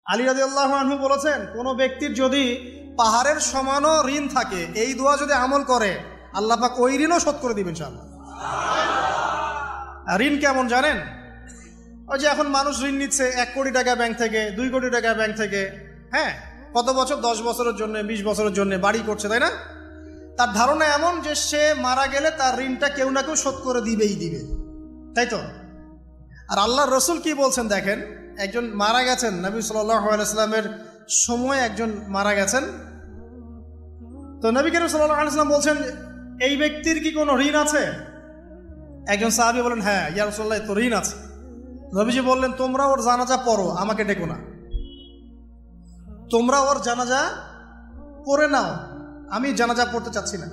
আলী রাদিয়াল্লাহু আনহু বলেছেন, কোনো ব্যক্তির যদি পাহাড়ের সমানও ঋণ থাকে, এই দোয়া যদি আমল করে, আল্লাহ পাক ওই ঋণও শোধ করে দিবেন ইনশাআল্লাহ। ঋণ কেমন জানেন? ওই যে এখন মানুষ ঋণ নিচ্ছে 1 কোটি টাকা ব্যাংক থেকে, 2 কোটি টাকা ব্যাংক থেকে, হ্যাঁ, কত বছর, 10 বছরের জন্য, 20 বছরের জন্য বাড়ি করছে, তাই না? তার ধারণা এমন যে সে মারা গেলে তার ঋণটা কেউ না কেউ শোধ করে দিবেই দিবে, তাই তো? আর আল্লাহর রসুল কি বলছেন দেখেন, একজন মারা গেছেন, নবী সাল্লাল্লাহু আলাইহি ওয়াসাল্লামের সময় একজন মারা গেছেন। তো নবী করিম সাল্লাল্লাহু আলাইহি ওয়াসাল্লাম বলছেন, এই ব্যক্তির কি কোনো ঋণ আছে? একজন সাহাবী বলেন, হ্যাঁ ইয়া রাসূলুল্লাহ, তো ঋণ আছে। নবীজি বললেন, তোমরা ওর জানাজা পড়ো, আমাকে ডেকো না। তোমরা ওর জানাজা পড়ে নাও, আমি জানাজা পড়তে চাচ্ছি না।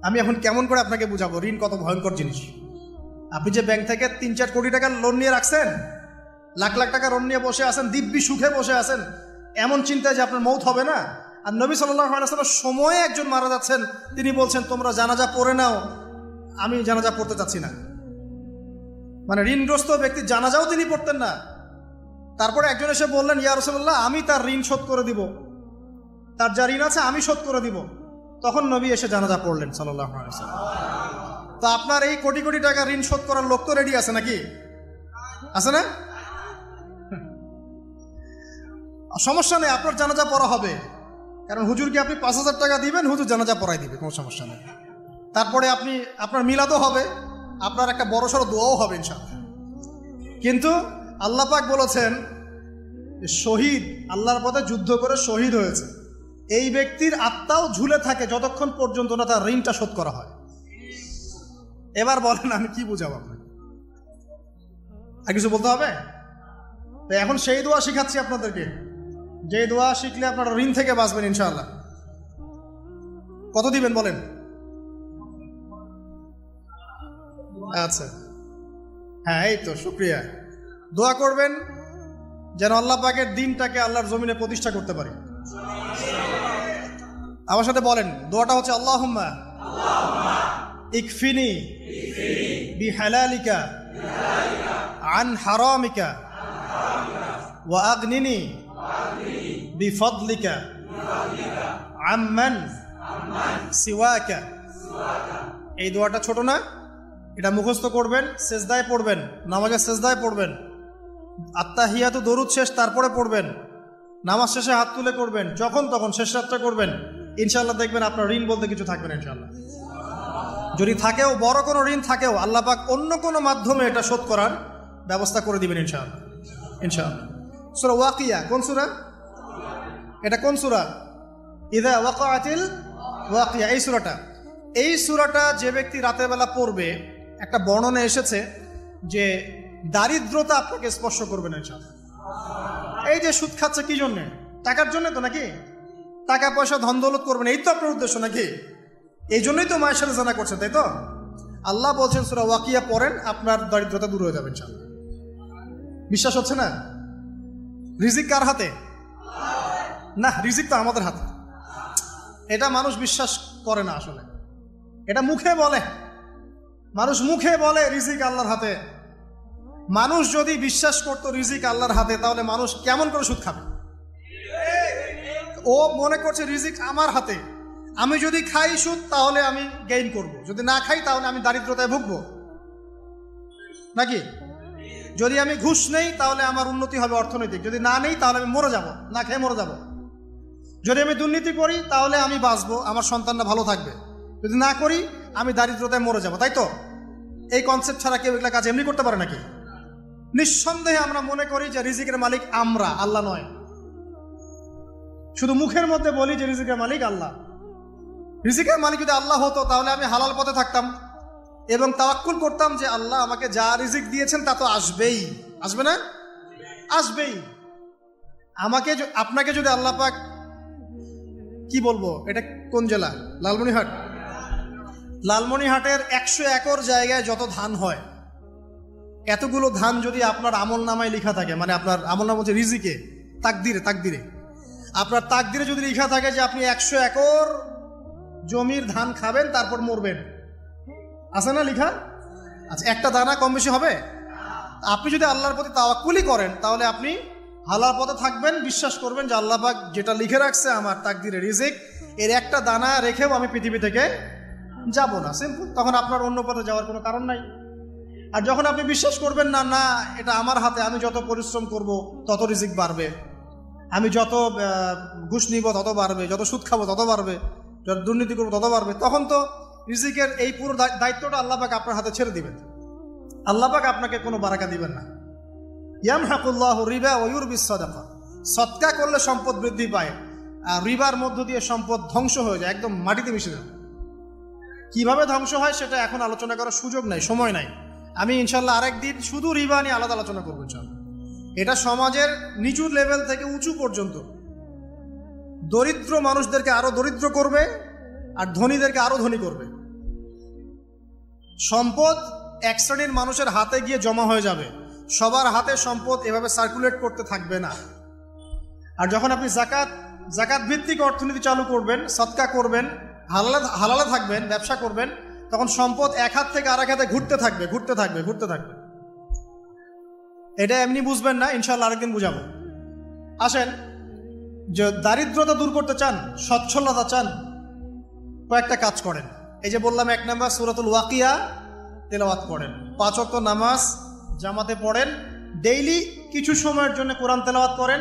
আমি এখন কেমন করে আপনাকে বুঝাবো ঋণ কত ভয়ঙ্কর জিনিস। আপনি যে ব্যাংক থেকে 3-4 কোটি টাকার লোন নিয়ে রাখছেন, লাখ লাখ টাকা লোন নিয়ে বসে আছেন, দিব্যি সুখে বসে আছেন, এমন চিন্তায় যে আপনার মৌত হবে না। আর নবী সাল্লাল্লাহু আলাইহি ওয়াসাল্লাম সময়ে একজন মারা যাচ্ছেন, তিনি বলছেন তোমরা জানাজা পড়ে নাও, আমি জানাজা পড়তে চাচ্ছি না। মানে ঋণগ্রস্ত ব্যক্তির জানাজাও তিনি পড়তেন না। তারপরে একজন এসে বললেন, ইয়া রাসূলুল্লাহ, আমি তার ঋণ শোধ করে দিব, তার যা ঋণ আছে আমি শোধ করে দিব। তখন নবী এসে জানাজা পড়লেন সাল্লাল্লাহু আলাইহি ওয়াসাল্লাম। তো আপনার এই কোটি কোটি টাকা ঋণ শোধ করার লোক তো রেডি আছে নাকি? আছে না? সমস্যা নেই, আপনার জানাজা পড়া হবে। কারণ হুজুরকে আপনি 5,000 টাকা দিবেন, হুজুর জানাজা পড়াই দিবে, কোনো সমস্যা নেই। তারপরে আপনার মিলাদও হবে, আপনার একটা বড়সড় দোয়াও হবে ইনশাআল্লাহ। কিন্তু আল্লাহ পাক বলেছেন, শহীদ, আল্লাহর পথে যুদ্ধ করে শহীদ হয়েছে, এই ব্যক্তির আত্মাও ঝুলে থাকে যতক্ষণ পর্যন্ত না তার ঋণটা শোধ করা হয়। এবার বলেন আমি কি বুঝাবো আপনাকে? আর কিছু বলতে হবে? তো এখন সেই দোয়া শিখাচ্ছি আপনাদেরকে, যে দোয়া শিখলে আপনারা ঋণ থেকে বাঁচবেন ইনশাআল্লাহ। কত দিবেন বলেন? আচ্ছা, হ্যাঁ, এই তো, শুকরিয়া। দোয়া করবেন যেন আল্লাহ পাকের দ্বীনটাকে আল্লাহর জমিনে প্রতিষ্ঠা করতে পারি। আমার সাথে বলেন, দোয়াটা হচ্ছে, আল্লাহুম্মা ইকফিনি বিহালালিকা আন হারামিকা ওয়া আগনিনি বিফদলিকা আম্মান সিওয়াকা। এই দোয়াটা ছোট না, এটা মুখস্থ করবেন, সেজদায় পড়বেন, নামাজের সেজদায় পড়বেন, আত্তাহিয়াতু দরুদ শেষ তারপরে পড়বেন, নামাজ শেষে হাত তুলে করবেন, যখন তখন শেষ রাতটা করবেন। ইনশাআল্লাহ দেখবেন আপনার ঋণ বলতে কিছু থাকবে না ইনশাআল্লাহ। যদি থাকেও, বড় কোনো ঋণ থাকেও, আল্লাহ পাক অন্য কোনো মাধ্যমে এটা শোধ করার ব্যবস্থা করে দিবেন ইনশাআল্লাহ। ইনশাআল্লাহ। সূরা ওয়াকিয়া কোন সূরা? এটা কোন সূরা? ইযা ওয়াকাআতিল ওয়াকিয়া, এই সূরাটা যে ব্যক্তি রাতের বেলা পড়বে, একটা বর্ণনা এসেছে যে দারিদ্রতা আপনাকে স্পর্শ করবে না ইনশাআল্লাহ। এই যে সুদ খাচ্ছে কি জন্যে? টাকার জন্য তো নাকি? টাকা পয়সা ধন দৌলত করবেন, এই তো আপনার উদ্দেশ্য নাকি? এই জন্যই তো মায়ের সাথে জানা করছেন, তাই তো? আল্লাহ বলছেন সূরা ওয়াকিয়া পড়েন, আপনার দারিদ্রতা দূর হয়ে যাবে ইনশাআল্লাহ। বিশ্বাস হচ্ছে না? রিজিক কার হাতে? না, রিজিক তো আমাদের হাতে। এটা মানুষ বিশ্বাস করে না আসলে, এটা মুখে বলে, মানুষ মুখে বলে রিজিক আল্লাহর হাতে। মানুষ যদি বিশ্বাস করতো রিজিক আল্লাহর হাতে, তাহলে মানুষ কেমন করে সুদ খাবে? ও মনে করছে রিজিক আমার হাতে, আমি যদি খাই সুদ তাহলে আমি গেইন করব, যদি না খাই তাহলে আমি দারিদ্রতায় ভুগবো নাকি? যদি আমি ঘুষ নেই তাহলে আমার উন্নতি হবে অর্থনৈতিক, যদি না নেই তাহলে আমি মরে যাব, না খেয়ে মরে যাব। যদি আমি দুর্নীতি করি তাহলে আমি বাঁচবো, আমার সন্তানরা ভালো থাকবে, যদি না করি আমি দারিদ্রতায় মরে যাব, তাই তো? এই কনসেপ্ট ছাড়া কেউ এগুলা কাজ এমনি করতে পারে নাকি? নিঃসন্দেহে আমরা মনে করি যে রিজিকের মালিক আমরা, আল্লাহ নয়। শুধু মুখের মধ্যে বলি যে রিজিকের মালিক আল্লাহ। রিজিকের মালিক যদি আল্লাহ হতো তাহলে আমি হালাল পথে থাকতাম এবং তাওয়াক্কুল করতাম যে আল্লাহ আমাকে যা রিজিক দিয়েছেন তা তো আসবেই, আসবে না? আসবেই। আমাকে, আপনাকে যদি আল্লাহ পাক, কি বলবো, এটা কোন জেলা? লালমনিরহাট। লালমনিরহাটের 100 একর জায়গায় যত ধান হয়, এতগুলো ধান যদি আপনার আমল নামায় লেখা থাকে, মানে আপনার আমল নাম হচ্ছে রিজিকে, তাকদিরে আপনার তাকদিরে যদি লেখা থাকে যে আপনি 100 একর জমির ধান খাবেন তারপর মরবেন, আছে না লেখা? আচ্ছা, একটা দানা কম বেশি হবে? আপনি যদি আল্লাহর প্রতি তাওয়াক্কুলই করেন তাহলে আপনি হালাল পথে থাকবেন, বিশ্বাস করবেন যে আল্লাহ পাক যেটা লিখে রাখছে আমার তাকদিরে রিজিক, এর একটা দানা রেখেও আমি পৃথিবী থেকে যাব না, সিম্পল। তখন আপনার অন্য পথে যাওয়ার কোনো কারণ নাই। আর যখন আপনি বিশ্বাস করবেন না, না এটা আমার হাতে, আমি যত পরিশ্রম করব তত রিজিক বাড়বে, আমি যত ঘুষ নিব তত বাড়বে, যত সুদ খাবো তত বাড়বে, যত দুর্নীতি করবো তত বাড়বে, তখন তো রিজিকের এই পুরো দায়িত্বটা আল্লাহ পাক আপনার হাতে ছেড়ে দিবেন। আল্লাহ পাক আপনাকে কোনো বারাকা দিবেন না। ইয়ামহাকুল্লাহু রিবা ওয়া ইউরবিস সাদাকা, সদকা করলে সম্পদ বৃদ্ধি পায়, আর রিবার মধ্য দিয়ে সম্পদ ধ্বংস হয়ে যায়, একদম মাটিতে মিশে যায়। কিভাবে ধ্বংস হয় সেটা এখন আলোচনা করার সুযোগ নাই, সময় নাই। আমি ইনশাল্লাহ আরেকদিন শুধু রিবা নিয়ে আলাদা আলোচনা করবো। এটা সমাজের নিচু লেভেল থেকে উঁচু পর্যন্ত দরিদ্র মানুষদেরকে আরো দরিদ্র করবে, আর ধনীদেরকে আরো ধনী করবে। সম্পদ এক শ্রেণীর মানুষের হাতে গিয়ে জমা হয়ে যাবে, সবার হাতে সম্পদ এভাবে সার্কুলেট করতে থাকবে না। আর যখন আপনি জাকাত ভিত্তিক অর্থনীতি চালু করবেন, সদকা করবেন, হালালে থাকবেন, ব্যবসা করবেন, তখন সম্পদ এক হাত থেকে আরেক হাতে ঘুরতে থাকবে। এটা এমনি বুঝবেন না, ইনশাআল্লাহ আরেকদিন বুঝাবো। আসেন, যে দারিদ্রতা দূর করতে চান, সচ্ছলতা চান, কয়েকটা কাজ করেন। এই যে বললাম, 1 নাম্বার সূরাতুল ওয়াকিয়া তেলাওয়াত করেন, 5 ওয়াক্ত নামাজ জামাতে পড়েন, ডেইলি কিছু সময়ের জন্য কোরআন তেলাওয়াত করেন,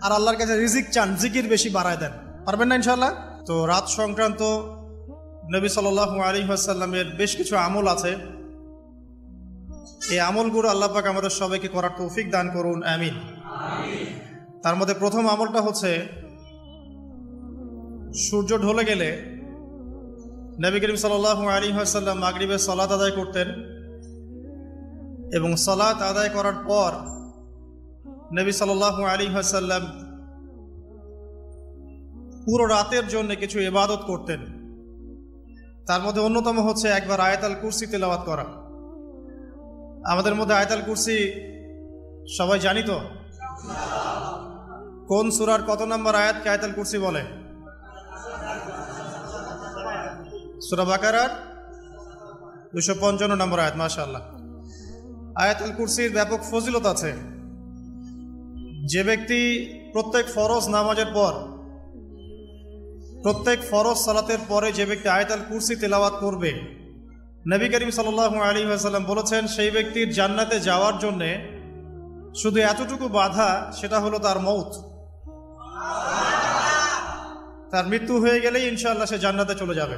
আর আল্লাহর কাছে রিজিক চান, জিকির বেশি বাড়ায় দেন। পারবেন না ইনশাআল্লাহ? তো রাত সংক্রান্ত নবী সাল্লাল্লাহু আলাইহি ওয়াসাল্লামের বেশ কিছু আমল আছে। এই আমলগুলো আল্লাহ পাক আমাদের সবাইকে করার তৌফিক দান করুন, আমিন। তার মধ্যে প্রথম আমলটা হচ্ছে, সূর্য ঢলে গেলে নবী করিম সাল্লাল্লাহু আলাইহি ওয়াসাল্লাম মাগরিবের সালাত আদায় করতেন, এবং সালাত আদায় করার পর নবী সাল্লাল্লাহু আলাইহি ওয়াসাল্লাম পুরো রাতের জন্য কিছু ইবাদত করতেন। তার মধ্যে অন্যতম হচ্ছে একবার আয়াতুল কুরসি তেলাওয়াত করা। আমাদের মধ্যে আয়াতুল কুরসি সবাই জানি তো? কোন সূরার কত নম্বর আয়াতকে আয়াতুল কুরসি বলে? সূরা বাকারার 255 নম্বর আয়াত। মাশাআল্লাহ। আয়াতুল কুরসির ব্যাপক ফজিলত আছে। যে ব্যক্তি প্রত্যেক ফরজ নামাজের পর, প্রত্যেক ফরজ সালাতের পরে যে ব্যক্তি আয়াতুল কুরসি তেলাওয়াত করবে, নবী করিম সাল্লাল্লাহু আলাইহি ওয়াসাল্লাম বলেছেন, সেই ব্যক্তির জান্নাতে যাওয়ার জন্য শুধু এতটুকু বাধা, সেটা হলো তার মউত। তার মৃত্যু হয়ে গেলেই ইনশাআল্লাহ সে জান্নাতে চলে যাবে।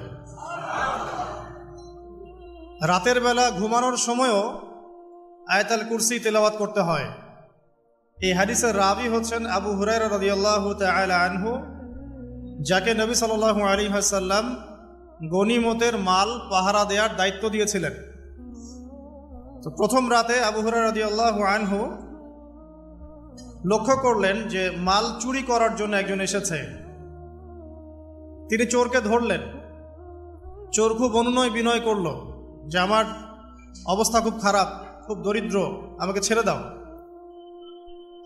রাতের বেলা ঘুমানোর সময়ও আয়াতুল কুরসি তেলাওয়াত করতে হয়। এই হাদিসের রাবি হচ্ছেন আবু হুরায়রা রাদিয়াল্লাহু তাআলা আনহু, যাকে নবী সাল্লাল্লাহু আলাইহি ওয়াসাল্লাম গনিমতের মাল পাহারা দেওয়ার দায়িত্ব দিয়েছিলেন। তো প্রথম রাতে আবু হুরায়রা রাদিয়াল্লাহু আনহু লক্ষ্য করলেন যে মাল চুরি করার জন্য একজন এসেছে। তিনি চোরকে ধরলেন। চোর খুব অনুনয় বিনয় করল যে আমার অবস্থা খুব খারাপ, খুব দরিদ্র, আমাকে ছেড়ে দাও।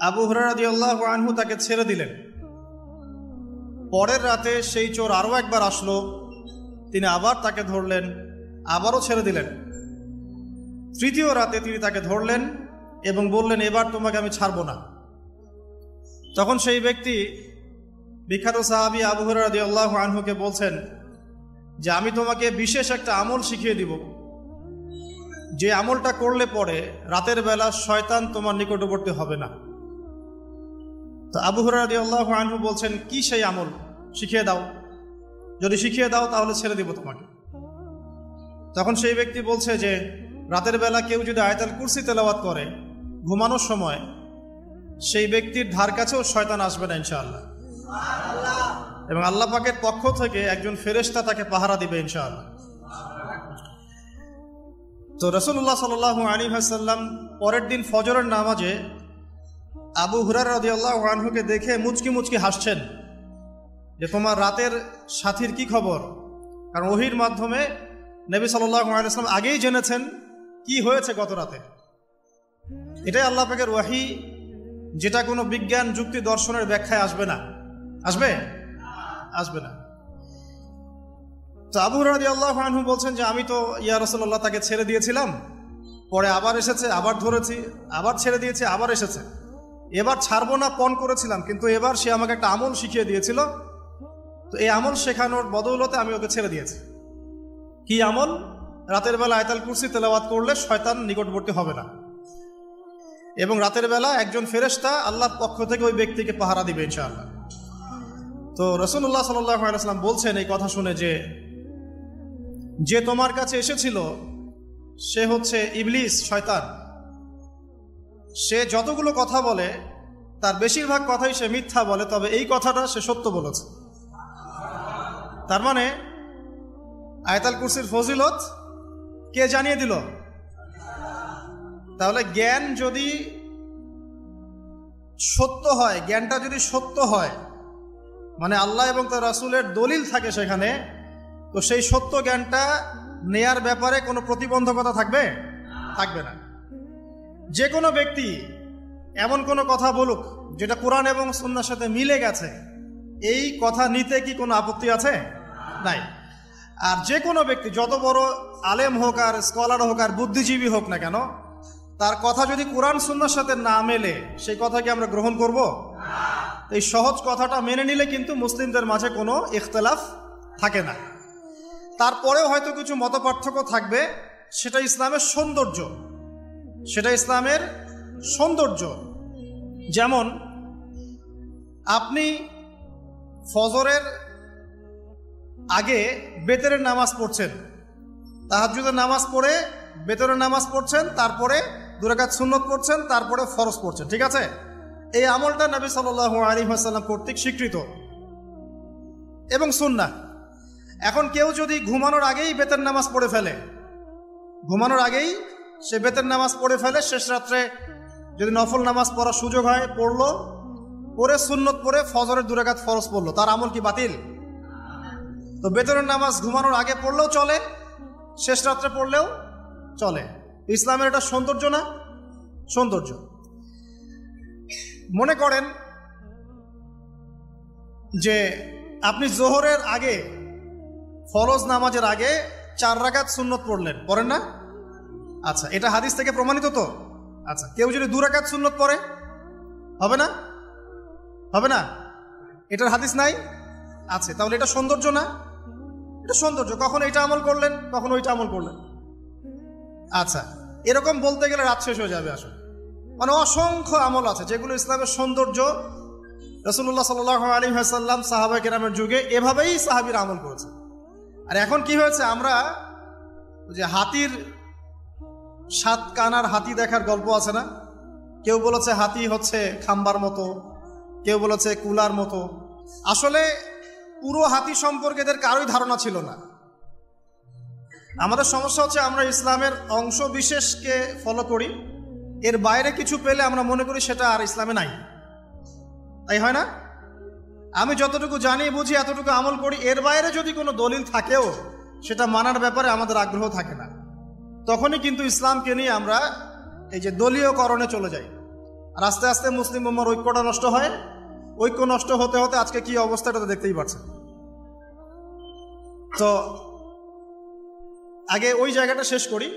আবু হুরায়রা রাদিয়াল্লাহু আনহু তাকে ছেড়ে দিলেন। পরের রাতে সেই চোর আরও একবার আসলো, তিনি আবার তাকে ধরলেন, আবারও ছেড়ে দিলেন। তৃতীয় রাতে তিনি তাকে ধরলেন এবং বললেন, এবার তোমাকে আমি ছাড়ব না। তখন সেই ব্যক্তি, বিখ্যাত সাহাবী আবু হুরায়রা রাদিয়াল্লাহু আনহুকে বলছেন যে আমি তোমাকে বিশেষ একটা আমল শিখিয়ে দিব, যে আমলটা করলে পরে রাতের বেলা শয়তান তোমার নিকটবর্তী হবে না। তো আবু হুরায়রা রাদিয়াল্লাহু আনহু বলছেন, কি সেই আমল, শিখিয়ে দাও, যদি শিখিয়ে দাও তাহলে ছেড়ে দিব তোমাকে। তখন সেই ব্যক্তি বলছে যে রাতের বেলা কেউ যদি আয়াতুল কুরসি তেলাওয়াত করে ঘুমানোর সময়, সেই ব্যক্তির ধার কাছেও শয়তান আসবে না ইনশাআল্লাহ, এবং আল্লাহ পাকের পক্ষ থেকে একজন ফেরেশতা তাকে পাহারা দিবে ইনশাআল্লাহ। তো রাসূলুল্লাহ সাল্লাল্লাহু আলাইহি ওয়াসাল্লাম পরের দিন ফজরের নামাজে আবু হুরায়রা রাদিয়াল্লাহু আনহুকে দেখে মুচকি মুচকি হাসছেন যে তোমার রাতের সাথীর কি খবর। কারণ ওহীর মাধ্যমে নবী সাল্লাল্লাহু আলাইহি ওয়াসাল্লাম আগেই জেনেছেন কি হয়েছে গত রাতে। এটাই আল্লাহ পাকের ওয়াহী, যেটা কোনো বিজ্ঞান যুক্তি দর্শনের ব্যাখ্যায় আসবে না। আসবে না। তো আবু হুরায়রা রাদিয়াল্লাহু আনহু বলছেন যে আমি তো ইয়া রাসূলুল্লাহ তাকে ছেড়ে দিয়েছিলাম, পরে আবার এসেছে, আবার ধরেছি, আবার ছেড়ে দিয়েছি, আবার এসেছে। এবার ছাড়বো না পণ করেছিলাম, কিন্তু এবার সে আমাকে একটা আমল শিখিয়ে দিয়েছিল, তো এই আমল শেখানোর বদৌলতে আমি ওকে ছেড়ে দিয়েছি। কি আমল? রাতের বেলা আয়াতুল কুরসি তেলাওয়াত করলে শয়তান নিকটবর্তী হবে না, এবং রাতের বেলা একজন ফেরেশতা আল্লাহর পক্ষ থেকে ওই ব্যক্তিকে পাহারা দিবে ইনশাআল্লাহ। তো রাসূলুল্লাহ সাল্লাল্লাহু আলাইহি ওয়াসাল্লাম বলছেন এই কথা শুনে যে তোমার কাছে এসেছিল সে হচ্ছে ইবলিস, শয়তান। সে যতগুলো কথা বলে তার বেশিরভাগ কথাই সে মিথ্যা বলে, তবে এই কথাটা সে সত্য বলেছে। তার মানে আয়াতুল কুরসির ফজিলত কে জানিয়ে দিল? তাহলে জ্ঞান যদি সত্য হয়, জ্ঞানটা যদি সত্য হয়, মানে আল্লাহ এবং তার রাসূলের দলিল থাকে সেখানে, তো সেই সত্য জ্ঞানটা নেয়ার ব্যাপারে কোনো প্রতিবন্ধকতা থাকবে না। যে কোনো ব্যক্তি এমন কোনো কথা বলুক যেটা কোরআন এবং সুন্নাহর সাথে মিলে গেছে, এই কথা নিতে কি কোনো আপত্তি আছে? নাই। আর যে কোনো ব্যক্তি যত বড় আলেম হোক আর স্কলার হোক আর বুদ্ধিজীবী হোক না কেন, তার কথা যদি কোরআন সুন্নাহর সাথে না মেলে সেই কথা কি আমরা গ্রহণ করব? এই সহজ কথাটা মেনে নিলে কিন্তু মুসলিমদের মাঝে কোনো ইখতিলাফ থাকে না। তারপরেও হয়তো কিছু মতপার্থক্য থাকবে, সেটা ইসলামের সৌন্দর্য, সেটা ইসলামের সৌন্দর্য। যেমন আপনি ফজরের আগে বেতরের নামাজ পড়ছেন, তাহাজ্জুদের নামাজ পড়ে বেতরের নামাজ পড়ছেন, তারপরে 2 রাকাত সুন্নত পড়ছেন, তারপরে ফরজ পড়ছেন, ঠিক আছে? এই আমলটা নবী সাল্লাল্লাহু আলাইহি ওয়াসাল্লাম কর্তৃক স্বীকৃত এবং সুন্নাহ। এখন কেউ যদি ঘুমানোর আগেই বেতের নামাজ পড়ে ফেলে, ঘুমানোর আগেই সে বেতের নামাজ পড়ে ফেলে, শেষ রাত্রে যদি নফল নামাজ পড়ার সুযোগ হয় পড়লো, পরে সুন্নত পড়ে ফজরের 2 রাকাত ফরজ পড়লো, তার আমল কি বাতিল? তো বেতরের নামাজ ঘুমানোর আগে পড়লেও চলে, শেষ রাত্রে পড়লেও চলে। ইসলামের এটা সৌন্দর্য না? সৌন্দর্য। মনে করেন যে আপনি জোহরের আগে, ফরজ নামাজের আগে 4 রাকাত সুন্নত পড়লেন, পড়েন না? আচ্ছা, এটা হাদিস থেকে প্রমাণিত তো? আচ্ছা, কেউ যদি 2 রাকাত সুন্নত পড়ে হবে না? হবে না? এটার হাদিস নাই? আছে, তাহলে এটা সৌন্দর্য না? এটা সৌন্দর্য। কখন এটা আমল করলেন, কখন ওইটা আমল করলেন। আচ্ছা, এরকম বলতে গেলে রাত শেষ হয়ে যাবে আসলে। মানে অসংখ্য আমল আছে যেগুলো ইসলামের সৌন্দর্য। রাসূলুল্লাহ সাল্লাল্লাহু আলাইহি ওয়াসাল্লাম সাহাবায়ে কেরামের যুগে এভাবেই সাহাবীরা আমল করেছে। আর এখন কি হয়েছে, আমরা যে হাতির 7 কানার হাতি দেখার গল্প আছে না, কেউ বলেছে হাতি হচ্ছে খাম্বার মতো, কেউ বলেছে কুলার মতো। আসলে পুরো হাতি সম্পর্কে এদের কারোই ধারণা ছিল না। আমাদের সমস্যা হচ্ছে আমরা ইসলামের অংশ বিশেষকে ফলো করি, এর বাইরে কিছু পেলে আমরা মনে করি সেটা আর ইসলামে নাই। তাই হয় না? আমি যতটুকু জানি বুঝি এতটুকু আমল করি, এর বাইরে যদি কোনো দলিল থাকেও সেটা মানার ব্যাপারে আমাদের আগ্রহ থাকে না। তখনই কিন্তু ইসলামকে নিয়ে আমরা এই যে দলীয়করণে চলে যাই, আর আস্তে আস্তে মুসলিম উম্মার ঐক্যটা নষ্ট হয়। ঐক্য নষ্ট হতে হতে আজকে কি অবস্থা এটা তো দেখতেই পাচ্ছেন। তো আগে ওই জায়গাটা শেষ করি।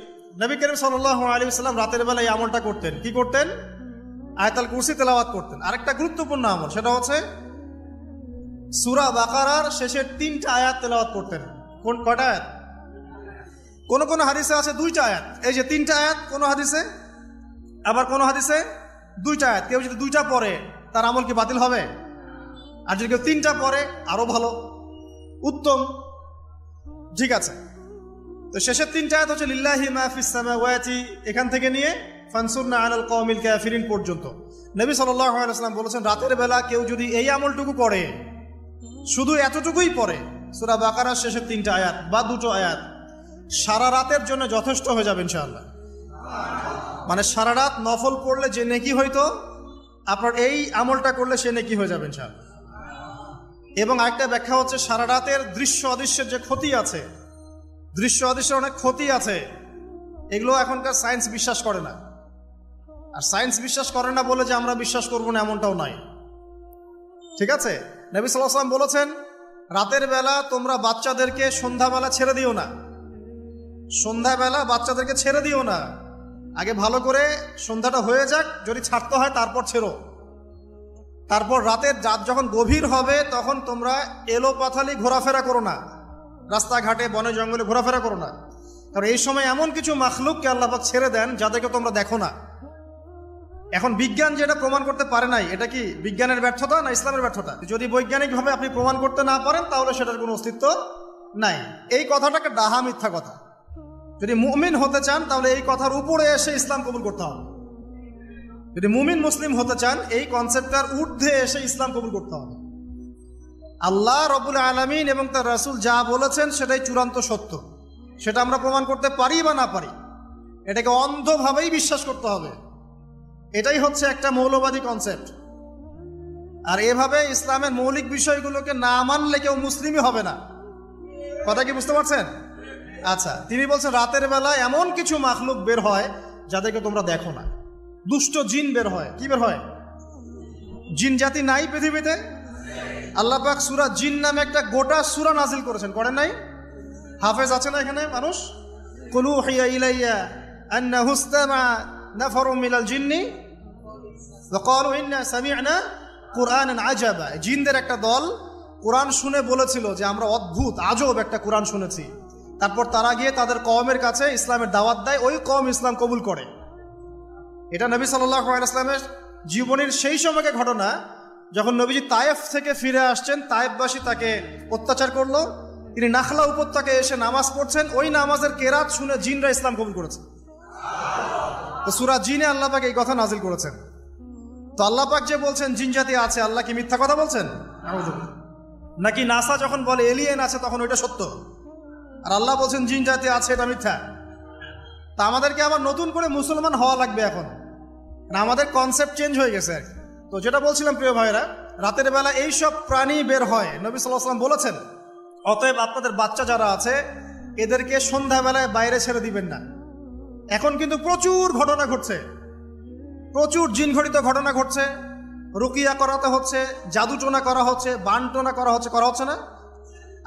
নবী করিম সাল্লাল্লাহু আলাইহি ওয়াসাল্লাম রাতের বেলা এই আমলটা করতেন। কি করতেন? আয়াতুল কুরসি তেলাওয়াত করতেন। আরেকটা গুরুত্বপূর্ণ আমল, সেটা হচ্ছে সূরা বাকারার শেষের 3টা আয়াত তেলাওয়াত করতেন। কয়টা আয়াত? কোন কোন হাদিসে আছে 2টা আয়াত। এই যে 3টা আয়াত কোন হাদিসে, আবার কোন হাদিসে 2টা আয়াত। কেউ যদি 2টা পড়ে তার আমল কি বাতিল হবে? আর যদি কেউ 3টা পড়ে আরো ভালো, উত্তম, ঠিক আছে। তো শেষের 3টা আয়াত হচ্ছে লিল্লাহি মা ফিস সামাওয়াতি, এখান থেকে নিয়ে ফানসুরনা আলাল কওমিল কাফিরিন পর্যন্ত। নবী সাল্লাল্লাহু আলাইহি ওয়াসাল্লাম বলেছেন রাতের বেলা কেউ যদি এই আমলটুকু করে, শুধু এতটুকুই পড়ে, সূরা বাকারার শেষের 3টা আয়াত বা 2টো আয়াত, সারা রাতের জন্য যথেষ্ট হয়ে যাবে ইনশাআল্লাহ। মানে সারা রাত নফল পড়লে যে নেকি হইতো, আপনার এই আমলটা করলে সে নেকি হয়ে যাবে ইনশাআল্লাহ। এবং আরেকটা ব্যাখ্যা হচ্ছে সারা রাতের দৃশ্য অদৃশ্যের যে ক্ষতি আছে, দৃশ্য অদৃশ্যের অনেক ক্ষতি আছে, এগুলো এখনকার সায়েন্স বিশ্বাস করে না। আর সায়েন্স বিশ্বাস করে না বলে যে আমরা বিশ্বাস করবো না এমনটাও নাই, ঠিক আছে? নবী সাল্লাল্লাহু আলাইহি ওয়াসাল্লাম বলেছেন রাতের বেলা তোমরা বাচ্চাদেরকে সন্ধ্যাবেলা ছেড়ে দিও না, সন্ধ্যাবেলা বাচ্চাদেরকে ছেড়ে দিও না, আগে ভালো করে সন্ধ্যাটা হয়ে যাক, যদি ছাড়তে হয় তারপর ছেড়ো। তারপর রাতের রাত যখন গভীর হবে তখন তোমরা এলোপাথালি ঘোরাফেরা করো না, রাস্তাঘাটে বনে জঙ্গলে ঘোরাফেরা করো না, কারণ এই সময় এমন কিছু মাখলুককে আল্লাহ পাক ছেড়ে দেন যাদেরকে তোমরা দেখো না। এখন বিজ্ঞান যেটা প্রমাণ করতে পারে নাই, এটা কি বিজ্ঞানের ব্যর্থতা না ইসলামের ব্যর্থতা? যদি বৈজ্ঞানিকভাবে আপনি প্রমাণ করতে না পারেন তাহলে সেটার কোনো অস্তিত্ব নাই। এই কথাটাকে ডাহা মিথ্যা কথা। যদি মুমিন হতে চান তাহলে এই কথার উপরে এসে ইসলাম কবুল করতে হবে। যদি মুমিন মুসলিম হতে চান এই কনসেপ্টটার ঊর্ধ্বে এসে ইসলাম কবুল করতে হবে। আল্লাহ রব্বুল আলামিন এবং তার রাসূল যা বলেছেন সেটাই চূড়ান্ত সত্য, সেটা আমরা প্রমাণ করতে পারি বা না পারি, এটাকে অন্ধভাবেই বিশ্বাস করতে হবে। এটাই হচ্ছে একটা মৌলবাদী কনসেপ্ট। আর এভাবে ইসলামের মৌলিক বিষয়গুলোকে না মানলে কেউ মুসলিমই হবে না। কথা কি বুঝতে পারছেন? আচ্ছা, তিনি বলছেন রাতের বেলা এমন কিছু মাখলুক বের হয় যাদেরকে তোমরা দেখো না। দুষ্ট জিন বের হয়। কি বের হয়? জিন জাতি নাই পৃথিবীতে? আল্লাহ পাক সূরা জিন নামে একটা গোটা সূরা নাজিল করেছেন, করেন নাই? হাফেজ আছে না এখানে মানুষ? কুলু হিয়া ইলাইয়া আন্নাহু ইসতামা নাফারুম মিনাল জিন্নি ওয়া ক্বালু ইন্না সামি'না কুরআনান আজাবা। জিনদের একটা দল কোরআন শুনে বলেছিল যে আমরা অদ্ভুত আজব একটা কোরআন শুনেছি। তারপর তারা গিয়ে তাদের কওমের কাছে ইসলামের দাওয়াত দেয়, ওই কওম ইসলাম কবুল করে। এটা নবী সাল্লাল্লাহু আলাইহি ওয়াসাল্লামের জীবনের সেই সময়কে ঘটনা যখন নবীজি তায়েফ থেকে ফিরে আসছেন। তায়েফবাসী তাকে অত্যাচার করলো, তিনি নাখলা উপত্যকায় এসে নামাজ পড়ছেন, ওই নামাজের কেরাত শুনে জিনরা ইসলাম কবুল করেছে। তো সূরা জিনে আল্লাহ পাক এই কথা নাজিল করেছেন। তো আল্লাহ পাক যে বলছেন জিন জাতি আছে, আল্লাহ কি মিথ্যা কথা বলছেন? নাকি নাসা যখন বলে এলিয়েন আছে তখন ওইটা সত্য, আর আল্লাহ বলছেন জিন জাতি আছে এটা মিথ্যা? তা আমাদেরকে আবার নতুন করে মুসলমান হওয়া লাগবে এখন, আমাদের কনসেপ্ট চেঞ্জ হয়ে গেছে আর কি। তো যেটা বলছিলাম প্রিয় ভাইরা, রাতের বেলা এইসব প্রাণী বের হয়, নবী সাল্লাল্লাহু আলাইহি ওয়াসাল্লাম বলেছেন অতএব আপনাদের বাচ্চা যারা আছে এদেরকে সন্ধ্যাবেলায় বাইরে ছেড়ে দিবেন না। এখন কিন্তু প্রচুর ঘটনা ঘটছে, প্রচুর জিনঘটিত ঘটনা ঘটছে, রুকিয়া করাতে হচ্ছে, জাদুটোনা করা হচ্ছে, বানটোনা করা হচ্ছে না?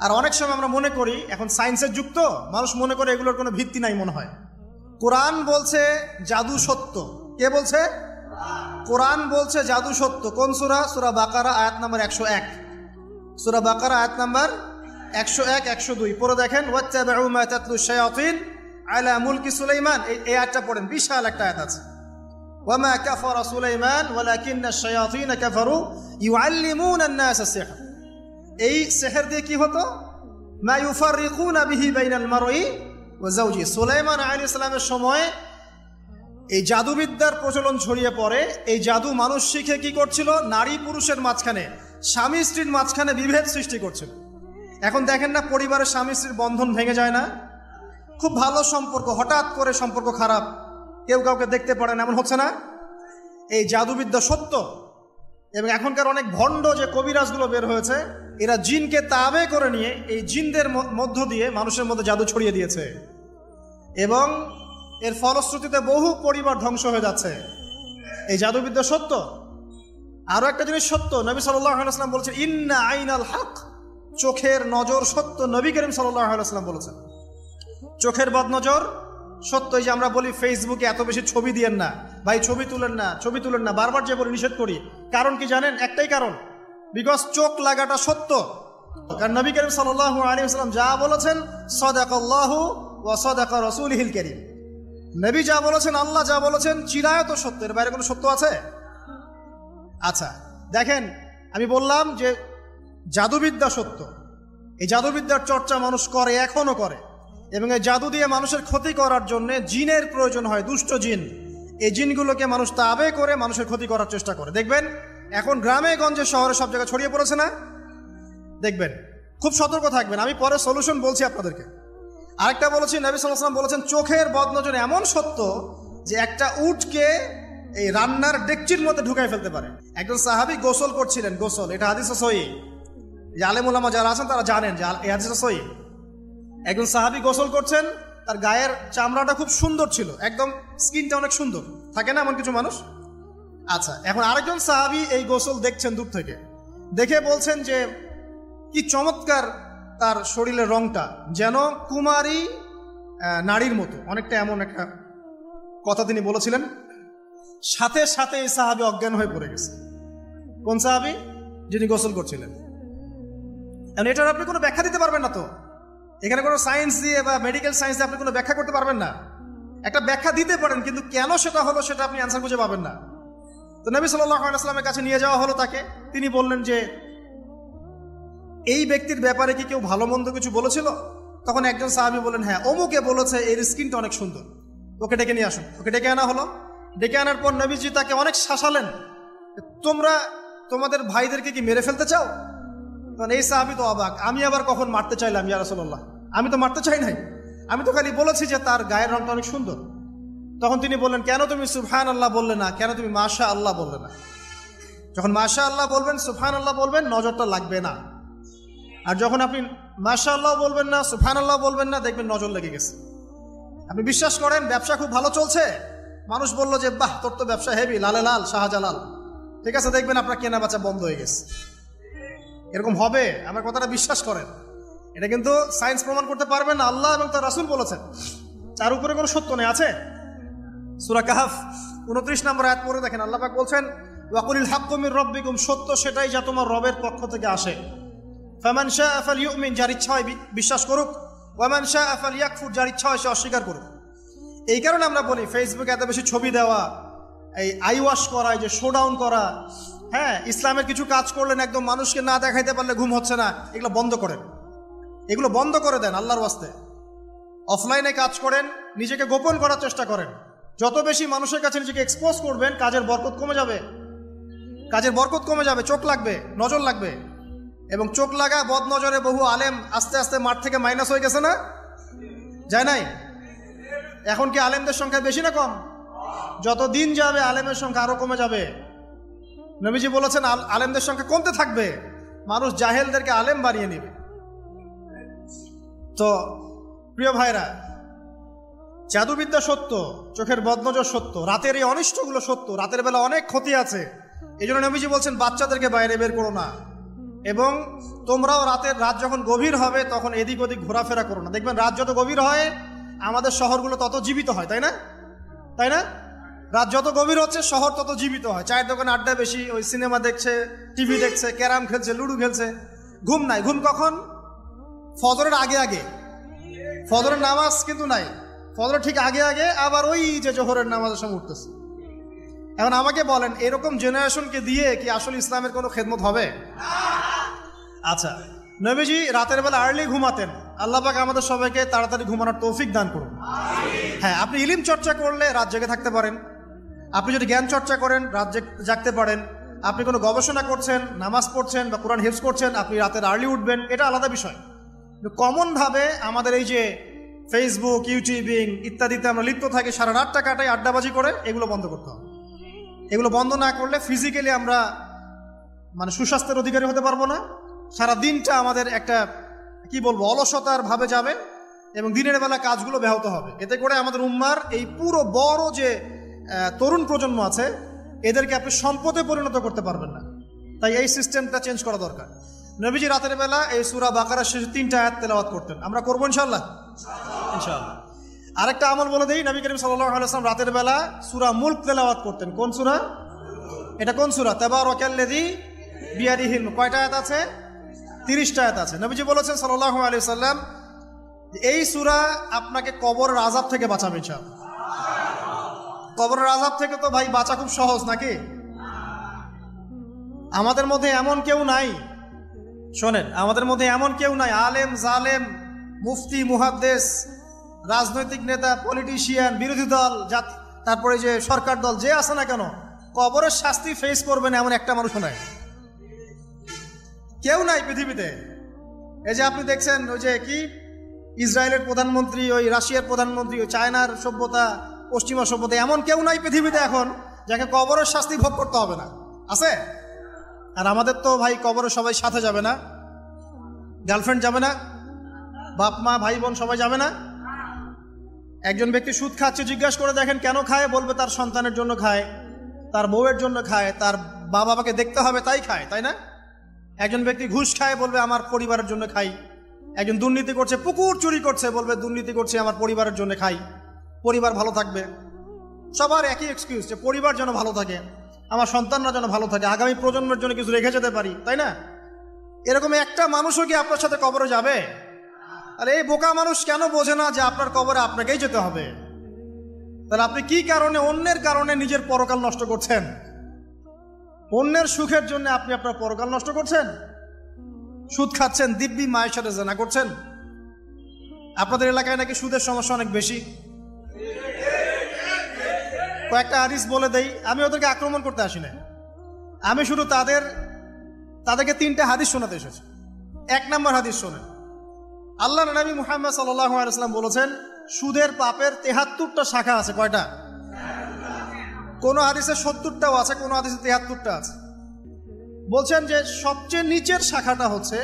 আর অনেক সময় আমরা মনে করি এখন সায়েন্সের যুগ তো, মানুষ মনে করে এগুলোর কোনো ভিত্তি নাই মনে হয়। কোরআন বলছে জাদু সত্য। কে বলছে? কোরআন বলছে জাদু সত্য। কোন সূরা? সূরা বাকারা আয়াত নাম্বার 101। সূরা বাকারা আয়াত নাম্বার 101, 102 পড়ে দেখেন। ওয়াত্তাবিউ মা তাতলু শায়াতিন আলা মুলকি সুলাইমান, এই আয়াতটা পড়েন, বিশাল একটা আয়াত আছে। ওয়ামা কাফারা সুলাইমান ওয়ালাকিন্না শায়াতিন কাফারু ইউআল্লিমুনা আন-নাস আস-সিহর। এই সিহর দিয়ে কি হতো? মা ইউফাররিকুনা বিহি বাইনাল মারই ওয়া যাওজি। সুলাইমান আলাইহিস সালামের সময় এই জাদুবিদ্যার প্রচলন ছড়িয়ে পড়ে। এই জাদু মানুষ শিখে কি করছিল? নারী পুরুষের মাঝখানে, স্বামী স্ত্রীর মাঝখানে বিভেদ সৃষ্টি করছিল। এখন দেখেন না, পরিবারের স্বামী স্ত্রীর বন্ধন ভেঙে যায় না? খুব ভালো সম্পর্ক, হঠাৎ করে সম্পর্ক খারাপ, কেউ কাউকে দেখতে পারে না, এমন হচ্ছে না? এই জাদুবিদ্যা সত্য। এবং এখনকার অনেক ভণ্ড যে কবিরাজগুলো বের হয়েছে, এরা জিনকে তাবে করে নিয়ে এই জিনদের মধ্য দিয়ে মানুষের মধ্যে জাদু ছড়িয়ে দিয়েছে, এবং এর ফলশ্রুতিতে বহু পরিবার ধ্বংস হয়ে যাচ্ছে। এই জাদুবিদ্যা সত্য। আরো একটা জিনিস সত্য, নবী সাল্লাল্লাহু আলাইহি ওয়াসাল্লাম বলেছেন ইন্না আইনাল হক, চোখের নজর সত্য। নবী করিম সাল্লাল্লাহু আলাইহি ওয়াসাল্লাম বলেছেন চোখের বদনজর সত্য। এই যে আমরা বলি ফেসবুকে এত বেশি ছবি দিয়েন না ভাই, ছবি তুলেন না, বারবার যে বলি নিষেধ করি, কারণ কি জানেন? একটাই কারণ, বিকজ চোখ লাগাটা সত্য। কারণ নবী করিম সাল্লাল্লাহু আলাইহি ওয়াসাল্লাম যা বলেছেন সাদাকাল্লাহু ওয়া সাদাকা রাসূলুহুল কারীম, নবী যা বলেছেন, আল্লাহ যা বলেছেন চিরায়ত সত্য, এর বাইরে কোনো সত্য আছে? আচ্ছা দেখেন, আমি বললাম যে জাদুবিদ্যা সত্য। এই জাদুবিদ্যার চর্চা মানুষ করে, এখনো করে, এবং এই জাদু দিয়ে মানুষের ক্ষতি করার জন্য জিনের প্রয়োজন হয়, দুষ্ট জিন। এই জিনগুলোকে মানুষ তাবে করে মানুষের ক্ষতি করার চেষ্টা করে। দেখবেন এখন গ্রামে গঞ্জে শহরে সব জায়গায় ছড়িয়ে পড়েছে না? দেখবেন, খুব সতর্ক থাকবেন। আমি পরে সলিউশন বলছি আপনাদেরকে। আরেকটা বলেছি, নবী সাল্লাল্লাহু আলাইহি ওয়াসাল্লাম বলেছেন চোখের বদনজর এমন সত্য যে একটা উটকে এই রান্নার ডেকচির মধ্যে ঢুকাই ফেলতে পারে। একজন সাহাবী গোসল করছিলেন, গোসল, এটা হাদিসে সহিহ, যে আলেম ওলামা যারা আছেন তারা জানেন যে এই হাদিসে সহিহ। একজন সাহাবী গোসল করছেন, তার গায়ের চামড়াটা খুব সুন্দর ছিল, একদম স্কিনটা অনেক সুন্দর থাকে না এমন কিছু মানুষ? আচ্ছা, এখন আরেকজন সাহাবী এই গোসল দেখছেন দূর থেকে, দেখে বলছেন যে কি চমৎকার তার শরীরের রংটা, যেন কুমারী নারীর মতো, অনেকটা এমন একটা কথা তিনি বলেছিলেন। সাথে সাথে এই সাহাবী অজ্ঞান হয়ে পড়ে গেছে। কোন সাহাবী? যিনি গোসল করছিলেন। এটার আপনি কোনো ব্যাখ্যা দিতে পারবেন না। তো এখানে কোনো সায়েন্স দিয়ে বা মেডিকেল সায়েন্স দিয়ে আপনি কোনো ব্যাখ্যা করতে পারবেন না। একটা ব্যাখ্যা দিতে পারেন, কিন্তু কেন সেটা হলো সেটা আপনি অ্যান্সার খুঁজে পাবেন না। তো নবী সাল্লাল্লাহু আলাইহি ওয়াসাল্লামের কাছে নিয়ে যাওয়া হলো তাকে। তিনি বললেন যে এই ব্যক্তির ব্যাপারে কি কেউ ভালো মন্দ কিছু বলেছিল? তখন একজন সাহাবী বললেন, হ্যাঁ, অমুকে বলেছে এর স্কিনটা অনেক সুন্দর, ওকে ডেকে নিয়ে আসুন। ওকে ডেকে আনা হলো। ডেকে আনার পর নবীজি তাকে অনেক শাসালেন, তোমরা তোমাদের ভাইদেরকে কি মেরে ফেলতে চাও? তখন এই সাহাবী তো অবাক, আমি আবার কখন মারতে চাইলাম ইয়া রাসূলুল্লাহ? আমি তো মারতে চাই নাই, আমি তো খালি বলেছি যে তার গায়ের রংটা অনেক সুন্দর। তখন তিনি বললেন, কেন তুমি সুবহানাল্লাহ বললে না? কেন তুমি মাশাআল্লাহ বললে না? যখন মাশাআল্লাহ বলবেন, সুবহানাল্লাহ বলবেন, নজরটা লাগবে না। আর যখন আপনি মাশাআল্লাহ বলবেন না, সুবহানাল্লাহ বলবেন না, দেখবেন নজর লেগে গেছে। আপনি বিশ্বাস করেন ব্যবসা খুব ভালো চলছে, মানুষ বলল যে বাহ তোর তো ব্যবসা হেভি, লালে লাল শাহজালাল, ঠিক আছে, দেখবেন আপনার কেনা বেচা বন্ধ হয়ে গেছে। এরকম হবে, আমার কথাটা বিশ্বাস করেন। এটা কিন্তু সায়েন্স প্রমাণ করতে পারবেন না, আল্লাহ এবং তার রাসূল বলেছেন, তার উপরে কোনো সত্য নেই। আছে সূরা কাহফ 29 নম্বর আয়াত পড়ে দেখেন, আল্লাহ পাক বলছেন, ওয়াকুলিল হাক্কু মির রাব্বিকুম, সত্য সেটাই যা তোমার রবের পক্ষ থেকে আসে। ফামান শাআ ফালইউমিন, যার ইচ্ছা হয় বিশ্বাস করুক, ওয়ামান শাআ ফালইয়াকফুর, যার ইচ্ছা হয় সে অস্বীকার করুক। এই কারণে আমরা বলি ফেসবুকে এত বেশি ছবি দেওয়া, এই আই ওয়াশ করা, এই যে শোডাউন করা, হ্যাঁ, ইসলামের কিছু কাজ করলেন একদম মানুষকে না দেখাইতে পারলে ঘুম হচ্ছে না, এগুলো বন্ধ করেন, এগুলো বন্ধ করে দেন আল্লাহর ওয়াস্তে। অফলাইনে কাজ করেন, নিজেকে গোপন করার চেষ্টা করেন। যত বেশি মানুষের কাছে নিজেকে এক্সপোজ করবেন, কাজের বরকত কমে যাবে, কাজের বরকত কমে যাবে, চোখ লাগবে, নজর লাগবে। এবং চোখ লাগা বদ নজরে বহু আলেম আস্তে আস্তে মাঠ থেকে মাইনাস হয়ে গেছে না? যায় নাই? এখন কি আলেমদের সংখ্যা বেশি না কম? যত দিন যাবে আলেমের সংখ্যা আরো কমে যাবে। নবীজি বলেছেন আলেমদের সংখ্যা কমতে থাকবে, মানুষ জাহেলদেরকে আলেম বানিয়ে নেবে। তো প্রিয় ভাইরা, জাদুবিদ্যা সত্য, চোখের বদনজর সত্য, রাতের এই অনিষ্টগুলো সত্য, রাতের বেলা অনেক ক্ষতি আছে। এই জন্য নবীজি বলছেন বাচ্চাদেরকে বাইরে বের করো না, এবং তোমরাও রাত যখন গভীর হবে তখন এদিক ওদিক ঘোরাফেরা করো না। দেখবেন রাত যত গভীর হয় আমাদের শহরগুলো তত জীবিত হয়, তাই না? তাই না? রাত যত গভীর হচ্ছে শহর তত জীবিত হয়। চায়ের দোকানে আড্ডা বেশি, ওই সিনেমা দেখছে, টিভি দেখছে, ক্যারাম খেলছে, লুডো খেলছে, ঘুম নাই। ঘুম কখন? ফজরের আগে আগে। ফজরের নামাজ কিন্তু নাই, ফজরের ঠিক আগে আগে, আবার ওই যে জোহরের নামাজের সময় উঠতেছে। এখন আমাকে বলেন, এরকম জেনারেশনকে দিয়ে কি আসলে ইসলামের কোনো খেদমত হবে? আচ্ছা, নবীজি রাতের বেলা আর্লি ঘুমাতেন। আল্লাহ পাক আমাদের সবাইকে তাড়াতাড়ি ঘুমানোর তৌফিক দান করুন। হ্যাঁ, আপনি ইলম চর্চা করলে রাত জেগে থাকতে পারেন, আপনি যদি জ্ঞান চর্চা করেন রাত জাগতে পারেন, আপনি কোনো গবেষণা করছেন, নামাজ পড়ছেন বা কোরআন হিফজ করছেন, আপনি রাতের আর্লি উঠবেন, এটা আলাদা বিষয়। কমনভাবে আমাদের এই যে ফেসবুক, ইউটিউবিং ইত্যাদিতে আমরা লিপ্ত থাকি, সারা রাতটা কাটাই আড্ডাবাজি করে, এগুলো বন্ধ করতে হবে। এগুলো বন্ধ না করলে ফিজিক্যালি আমরা সুস্বাস্থ্যের অধিকারী হতে পারবো না। সারা দিনটা আমাদের একটা কি বলবো অলসতার ভাবে যাবে, এবং দিনের বেলা কাজগুলো ব্যাহত হবে। এতে করে আমাদের উম্মার এই পুরো বড় যে তরুণ প্রজন্ম আছে, এদেরকে আপনি সম্পদে পরিণত করতে পারবেন না। তাই এই সিস্টেমটা চেঞ্জ করা দরকার। নবীজি রাতের বেলা এই সূরা বাকারার শেষে 3টা আয়াত তেলাওয়াত করতেন, আমরা করবো ইনশাআল্লাহ। ইনশাআল্লাহ। আরেকটা আমল বলে দিই, নবী করিম সাল্লাল্লাহু আলাইহি ওয়াসাল্লাম রাতের বেলা সূরা মুলক তেলাওয়াত করতেন। কোন সূরা এটা? কোন সূরা? তাবারাকাল্লাযী বিয়াদিহিল মুলক। কয়টা আয়াত আছে? 30টা আয়াত আছে। নবীজি বলেছেন সাল্লাল্লাহু আলাইহি ওয়াসাল্লাম, এই সূরা আপনাকে কবরের আযাব থেকে বাঁচাবে ইনশাআল্লাহ। কবরের আযাব থেকে তো ভাই বাঁচা খুব সহজ নাকি? আমাদের মধ্যে এমন কেউ নাই, শোনেন, আমাদের মধ্যে এমন কেউ নাই, আলেম জালেম, মুফতি মুহাদ্দিস, রাজনৈতিক নেতা, পলিটিশিয়ান, বিরোধী দল, জাতি, তারপরে যে সরকার দল, যে আছে না কেন, কবরের শাস্তি ফেস করবেন এমন একটা মানুষ নাই, কেউ নাই পৃথিবীতে। এই যে আপনি দেখছেন ওই যে কি ইসরায়েলের প্রধানমন্ত্রী, ওই রাশিয়ার প্রধানমন্ত্রী, ওই চায়নার সভ্যতা, পশ্চিমা সভ্যতা, এমন কেউ নাই পৃথিবীতে এখন যাকে কবরের শাস্তি ভোগ করতে হবে না, আছে? আর আমাদের তো ভাই কবরে সবাই সাথে যাবে না, গার্লফ্রেন্ড যাবে না, বাপ মা ভাই বোন সবাই যাবে না। একজন ব্যক্তি সুদ খাচ্ছে, জিজ্ঞাসা করে দেখেন কেন খায়, বলবে তার সন্তানের জন্য খায়, তার বউয়ের জন্য খায়, তার বাবাকে দেখতে হবে তাই খায়, তাই না? একজন ব্যক্তি ঘুষ খায়, বলবে আমার পরিবারের জন্য খাই। একজন দুর্নীতি করছে, পুকুর চুরি করছে, বলবে দুর্নীতি করছে আমার পরিবারের জন্য খাই, পরিবার ভালো থাকবে। সবার একই এক্সকিউজ, যে পরিবার যেন ভালো থাকে। আমার সন্তানরা যেন ভালো থাকে, আগামী প্রজন্মের জন্য কিছু রেখে যেতে পারি, তাই না? এরকম একটা মানুষও কি আপনার সাথে কবরে যাবে? আর এই বোকা মানুষ কেন বোঝে না যে আপনার কবরে আপনাকেই যেতে হবে? তাহলে আপনি কি কারণে, অন্যের কারণে নিজের পরকাল নষ্ট করছেন? অন্যের সুখের জন্য আপনি আপনার পরকাল নষ্ট করছেন। সুদ খাচ্ছেন, দিব্যি মায়ের সাথে জেনা করছেন। আপনাদের এলাকায় নাকি সুদের সমস্যা অনেক বেশি। কয়েকটা হাদিস বলে দেই, আমি ওদেরকে আক্রমণ করতে আসি না, আমি শুধু তাদেরকে 3টা হাদিস শোনাতে এসেছি। 1 নম্বর হাদিস শোনেন। আল্লাহ নবী মুহাম্মদ সাল্লাল্লাহু আলাইহি ওয়াসাল্লাম বলেছেন, সুদের পাপের 73টা শাখা আছে। কয়টা? কোন হাদিসে 70টাও আছে, কোন হাদিসে 73টা আছে। বলছেন যে সবচেয়ে নিচের শাখাটা হচ্ছে,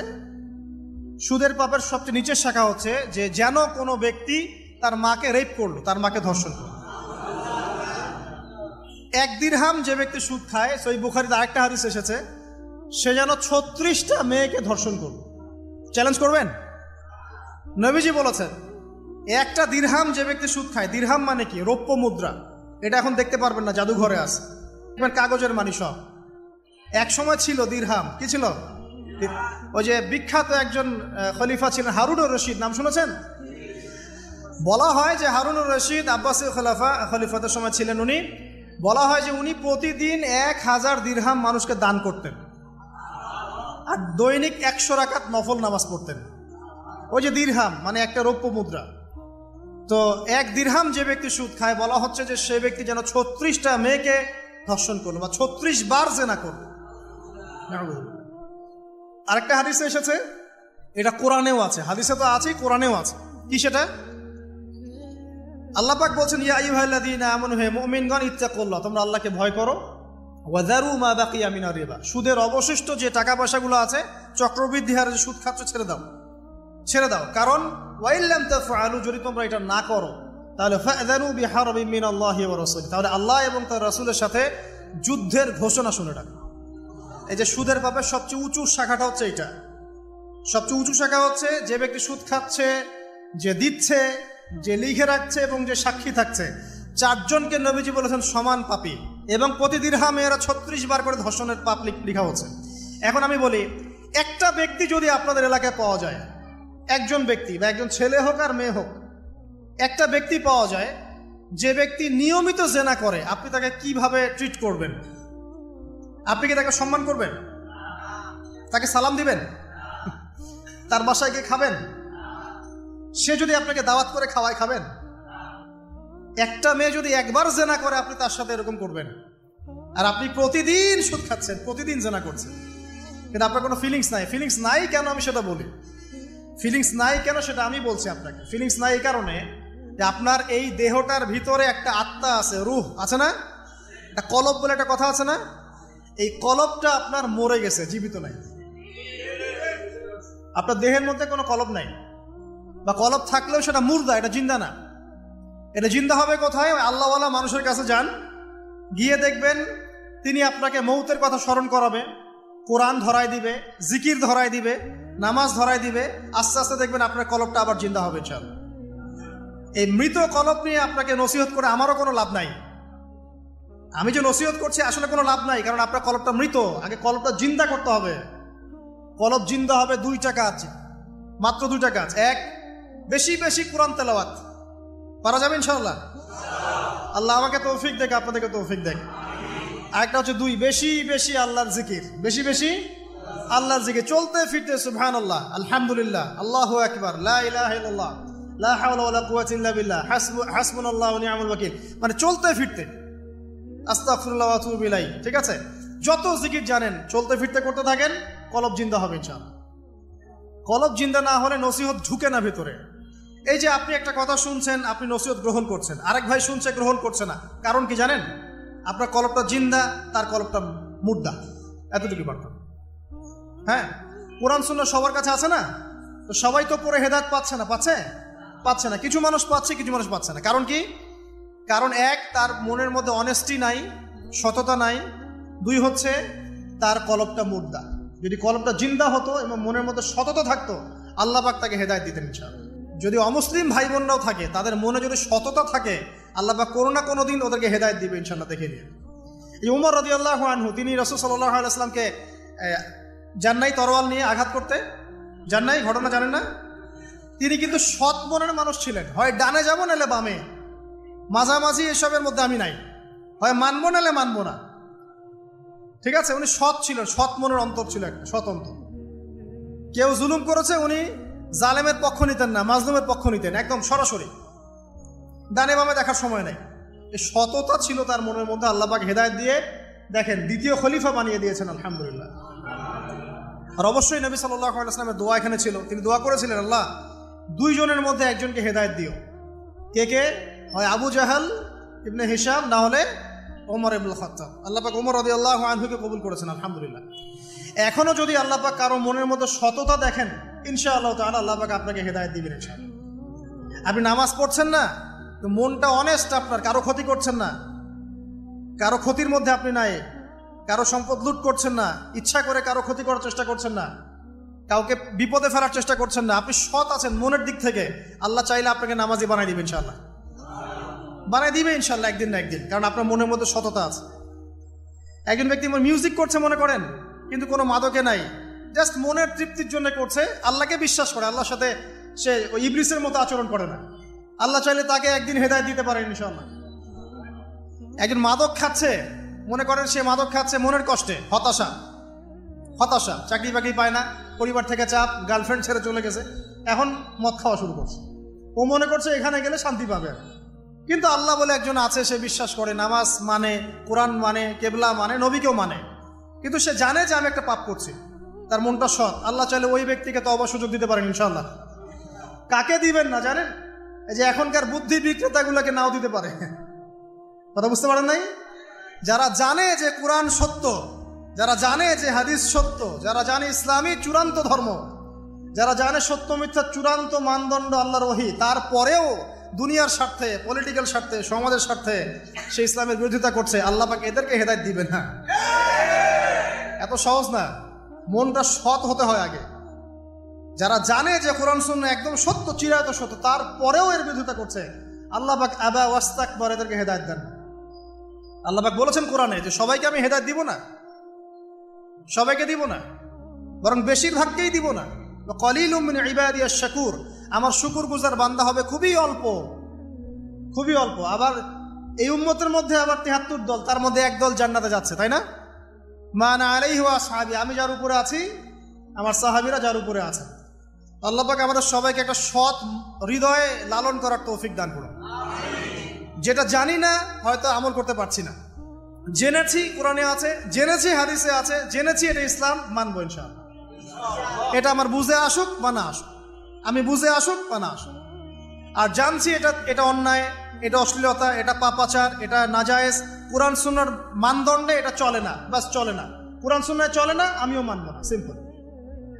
সুদের পাপের সবচেয়ে নিচের শাখা হচ্ছে যে যেন কোনো ব্যক্তি তার মাকে রেপ করলো, তার মাকে ধর্ষণ করলো। 1 দিরহাম যে ব্যক্তি সুদ খায়, সহিহ বুখারীতে আরেকটা হাদিস এসেছে, সে যেন 36টা মেয়েকে ধর্ষণ করলো। চ্যালেঞ্জ করবেন? নবীজি বলেছেন, 1টা দিরহাম যে ব্যক্তি সুদ খায়, দিরহাম মানে কি? রৌপ্য মুদ্রা। এটা এখন দেখতে পারবেন না, জাদুঘরে আছে, কাগজের মানি সব। এক সময় ছিল দিরহাম, কি ছিল? ওই যে বিখ্যাত একজন খলিফা ছিলেন হারুনুর রশিদ, নাম শুনেছেন? বলা হয় যে হারুনুর রশিদ আব্বাসী খলিফাতের সময় ছিলেন উনি। বলা হয় যে উনি প্রতিদিন 1000 দিরহাম মানুষকে দান করতেন, আর দৈনিক 100 রাকাত নফল নামাজ পড়তেন। ওই যে দিরহাম মানে একটা রৌপ্য মুদ্রা। তো 1 দিরহাম যে ব্যক্তি সুদ খায়, বলা হচ্ছে যে সে ব্যক্তি যেন 36টা মেয়েকে ধর্ষণ করলো বা 36 বার জেনা করলো। আরেকটা হাদিসে এসেছে, এটা কোরআনেও আছে, হাদিসে তো আছেই, কোরআনেও আছে। কি সেটা? আল্লাহ পাক বলছেন, ইয়া আইয়ুহাল্লাযীনা আমানু, হে মুমিনগণ, ইত্তাকুল্লাহ, তোমরা আল্লাহকে ভয় করো। ওয়া যারু মা বাকিয়া মিনার রিবা, সুদের অবশিষ্ট যে টাকা পয়সাগুলো আছে, চক্রবৃদ্ধি হারে যে সুদ খাচ্ছ, ছেড়ে দাও। কারণ ওয়াইল্লাম তাফআলু, যদি তোমরা এটা না করো, তাহলে ফাযানু বিহারবিন মিনাল্লাহি ওয়া রাসূলিহি, তাহলে আল্লাহ এবং তার রাসূলের সাথে যুদ্ধের ঘোষণা শুনে রাখো। এই যে সুদের পাপের সবচেয়ে উঁচু শাখাটা হচ্ছে এটা। সবচেয়ে উঁচু শাখা হচ্ছে যে ব্যক্তি সুদ খাচ্ছে, যে দিচ্ছে, যে লিখে রাখছে এবং যে সাক্ষী থাকছে, 4 জনকে নবীজি বলেছেন সমান পাপী, এবং প্রতি দিরহামে এরা 36 বার করে ধর্ষণের পাপ লেখা হচ্ছে। এখন আমি বলি, একটা ব্যক্তি যদি আপনাদের এলাকায় পাওয়া যায়, একজন ব্যক্তি বা একজন ছেলে হোক আর মেয়ে হোক, একটা ব্যক্তি পাওয়া যায় যে ব্যক্তি নিয়মিত জেনা করে, আপনি তাকে কিভাবে ট্রিট করবেন? আপনি কি তাকে সম্মান করবেন? তাকে সালাম দিবেন? তার বাসায় গিয়ে খাবেন? সে যদি আপনাকে দাওয়াত করে খাওয়ায়, খাবেন? একটা মেয়ে যদি একবার জেনা করে, আপনি তার সাথে এরকম করবেন? আর আপনি প্রতিদিন সুদ খাচ্ছেন, প্রতিদিন জেনা করছেন, কিন্তু আপনার কোনো ফিলিংস নাই। ফিলিংস নাই কেন আমি সেটা বলি, ফিলিংস নাই কেন সেটা আমি বলছি আপনাকে। ফিলিংস নাই এই কারণে যে আপনার এই দেহটার ভিতরে একটা আত্মা আছে, রূহ আছে না? একটা কলব বলে একটা কথা আছে না? এই কলবটা আপনার মরে গেছে, জীবিত নাই। আপনার দেহের মধ্যে কোনো কলব নাই, বা কলব থাকলেও সেটা মুর্দা, এটা জিন্দা না। এটা জিন্দা হবে কোথায়? আল্লাহওয়ালা মানুষের কাছে যান, গিয়ে দেখবেন তিনি আপনাকে মৌতের কথা স্মরণ করাবে, কোরআন ধরাই দিবে, জিকির ধরাই দিবে, নামাজ ধরাই দিবে। আস্তে আস্তে দেখবেন আপনার কলবটা আবার জিন্দা হবে। ইনশাআল্লাহ। এই মৃত কলব নিয়ে আপনাকে নসিহত করে আমারও কোনো লাভ নাই। আমি যে নসিহত করছি আসলে কোনো লাভ নাই, কারণ আপনার কলবটা মৃত। আগে কলবটা জিন্দা করতে হবে। কলব জিন্দা হবে 2টা কাজ, মাত্র 2টা কাজ। 1, বেশি বেশি কোরআন তেলাওয়াত পারা যাবে ইনশাআল্লাহ। আল্লাহ আমাকে তৌফিক দেখ, আপনাদেরকে তৌফিক দেখ। আরেকটা হচ্ছে 2, বেশি বেশি আল্লাহর জিকির, বেশি বেশি আল্লাহর জিকির, চলতে ফিরতে সুবহানাল্লাহ, আলহামদুলিল্লাহ, আল্লাহু আকবার, লা ইলাহা ইল্লাল্লাহ, লা হাওলা ওয়ালা কুওয়াতা ইল্লা বিল্লাহ, হাসবুনাল্লাহু ওয়া নি'মাল ওয়াকিল, মানে চলতে ফিরতে, আস্তাগফিরুল্লাহ ওয়া আতুবু ইলাইহি। ঠিক আছে? যত জিকির জানেন চলতে ফিরতে করতে থাকেন, কলব জিন্দা হবে ইনশাআল্লাহ। কলব জিন্দা না হলে নসিহত ঢুকে না ভিতরে। এই যে আপনি একটা কথা শুনছেন, আপনি নসিহত গ্রহণ করছেন, আরেক ভাই শুনছে গ্রহণ করছে না, কারণ কি জানেন? আপনার কলবটা জিন্দা, তার কলবটা মুর্দা, এতটুকু পার্থক্য। হ্যাঁ, কোরআন সুন্নাহ সবার কাছে আছে না? তো সবাই তো পড়ে হেদায়েত পাচ্ছে না, পাচ্ছে না। কিছু মানুষ পাচ্ছে, কিছু মানুষ পাচ্ছে না। কারণ কি? কারণ 1, তার মনের মধ্যে অনেস্টি নাই, সততা নাই। 2 হচ্ছে তার কলবটা মুর্দা। যদি কলবটা জিন্দা হতো এবং মনের মধ্যে সততা থাকতো, আল্লাহ পাক তাকে হেদায়েত দিতেন ইনশাআল্লাহ। যদি অমুসলিম ভাই বোনরাও থাকে, তাদের মনে যদি সততা থাকে, আল্লাহ পাক কোনো না কোনো দিন ওদেরকে হেদায়েত দিবে ইনশাআল্লাহ, দেখে নিয়ে। এই উমর রাদিয়াল্লাহু আনহু তিনি রাসূল সাল্লাল্লাহু আলাইহি ওয়াসাল্লামকে যান নাই তরোয়াল নিয়ে আঘাত করতে, যান নাই, ঘটনা জানেন না? তিনি কিন্তু সৎ মনের মানুষ ছিলেন, হয় ডানে যাবো নাহলে বামে, মাঝামাঝি এসবের মধ্যে আমি নাই, হয় মানবো নাহলে মানবো না, ঠিক আছে? উনি সৎ ছিলেন, সৎ মনের অন্তর ছিল একটা, সৎ অন্তর। কেউ জুলুম করেছে উনি জালেমের পক্ষ নিতেন না, মাজলুমের পক্ষ নিতেন, একদম সরাসরি, ডানে বামে দেখার সময় নাই। এই সততা ছিল তার মনের মধ্যে, আল্লাহ পাক হেদায়েত দিয়ে দেখেন দ্বিতীয় খলিফা বানিয়ে দিয়েছেন, আলহামদুলিল্লাহ। আর অবশ্যই নবী সাল্লাল্লাহু আলাইহি ওয়াসাল্লামের দোয়া এখানে ছিল, তিনি দোয়া করেছিলেন, আল্লাহ দুইজনের মধ্যে একজনকে হেদায়েত দিও। কে কে? হয় আবু জাহাল ইবনে হিশাম, না হলে ওমর ইবনুল খাত্তাব। আল্লাহ পাক ওমর রাদিয়াল্লাহু আনহুকে কবুল করেছেন, আলহামদুলিল্লাহ। এখনো যদি আল্লাহ পাক কারো মনের মধ্যে সততা দেখেন, ইনশাআল্লাহ তাআলা আল্লাহ পাক আপনাকে হেদায়েত দিবেন ইনশাআল্লাহ। আপনি নামাজ পড়ছেন না, তো মনটা অনেস্ট আপনার, কারো ক্ষতি করছেন না, কারো ক্ষতির মধ্যে আপনি নাই, কারো সম্পদ লুট করছেন না, ইচ্ছা করে কারো ক্ষতি করার চেষ্টা করছেন না, কাউকে বিপদে ফেলার চেষ্টা করছেন না, আপনি সৎ আছেন মনের দিক থেকে, আল্লাহ চাইলে আপনাকে নামাজি বানাই দিবে ইনশাআল্লাহ, বানাই দিবে ইনশাআল্লাহ একদিন না একদিন, কারণ আপনার মনের মধ্যে সততা আছে। একজন ব্যক্তি মিউজিক করছে মনে করেন, কিন্তু কোনো মাদকে নাই, জাস্ট মনের তৃপ্তির জন্য করছে, আল্লাহকে বিশ্বাস করে, আল্লাহর সাথে সে ওই ইবলিসের মতো আচরণ করে না, আল্লাহ চাইলে তাকে একদিন হেদায়েত দিতে পারেন ইনশাআল্লাহ। একজন মাদক খাচ্ছে, মনে করেন সে মাদক খাচ্ছে মনের কষ্টে, হতাশা, চাকরি বাকরি পায় না, পরিবার থেকে চাপ, গার্লফ্রেন্ড ছেড়ে চলে গেছে, এখন মদ খাওয়া শুরু করছে, ও মনে করছে এখানে গেলে শান্তি পাবে, কিন্তু আল্লাহ বলে একজন আছে, সে বিশ্বাস করে, নামাজ মানে, কোরআন মানে, কেবলা মানে, নবীকেও মানে, কিন্তু সে জানে যে আমি একটা পাপ করছি, তার মনটা সৎ, আল্লাহ চাইলে ওই ব্যক্তিকে তো অবশ্য সুযোগ দিতে পারেন ইনশাআল্লাহ। কাকে দিবেন না জানেন? এই যে এখনকার বুদ্ধি বিক্রেতাগুলোকে নাও দিতে পারে, কথা বুঝতে পারেন নাই? যারা জানে যে কোরআন সত্য, যারা জানে যে হাদিস সত্য, যারা জানে ইসলামী চূড়ান্ত ধর্ম, যারা জানে সত্য মিথ্যা চূড়ান্ত মানদণ্ড আল্লাহর ওহী, তারপরেও দুনিয়ার স্বার্থে, পলিটিক্যাল স্বার্থে, সমাজের স্বার্থে সে ইসলামের বিরোধিতা করছে, আল্লাহ পাক এদেরকে হেদায়েত দিবেন না। এত সহজ না, মনটা সৎ হতে হয় আগে। যারা জানে যে কোরআন সুন্নাহ একদম সত্য, চিরায়ত সত্য, তারপরেও এর বিরোধিতা করছে, আল্লাহ পাক আবা ওয়াস্তাকবার, এদেরকে হেদায়েত দেন। আল্লাহ পাক বলেছেন কোরআনে যে সবাইকে আমি হেদায়েত দিব না, সবাইকে দিব না, বরং বেশিরভাগকেই দিব না। কলিলুম মিন ইবাদিয়াশ শাকুর, আমার শুকরগুজার বান্দা হবে খুবই অল্প, খুবই অল্প। আবার এই উম্মতের মধ্যে আবার ৭৩ দল, তার মধ্যে এক দল জান্নাতে যাচ্ছে, তাই না? মা আনা আলাইহি ওয়া আসহাবি, আমি যার উপরে আছি, আমার সাহাবীরা যার উপরে আছেন। আল্লাহ পাক আমাদের সবাইকে একটা সৎ হৃদয়ে লালন করার তৌফিক দান করুন। যেটা জানি না হয়তো আমল করতে পারছি না, জেনেছি কোরআনে আছে, জেনেছি হাদিসে আছে, জেনেছি এটা ইসলাম, মানবো ইনশাআল্লাহ। এটা আমার বুঝে আসুক বা না আসুক, আমি বুঝে আসুক বা না আসুক। আর জানছি এটা অন্যায়, এটা অশ্লীলতা, এটা পাপাচার, এটা নাজায়েজ, কোরআন সুন্নাহর মানদণ্ডে এটা চলে না, বাস চলে না, কোরআন সুন্নাহ চলে না, আমিও মানবো না, সিম্পল।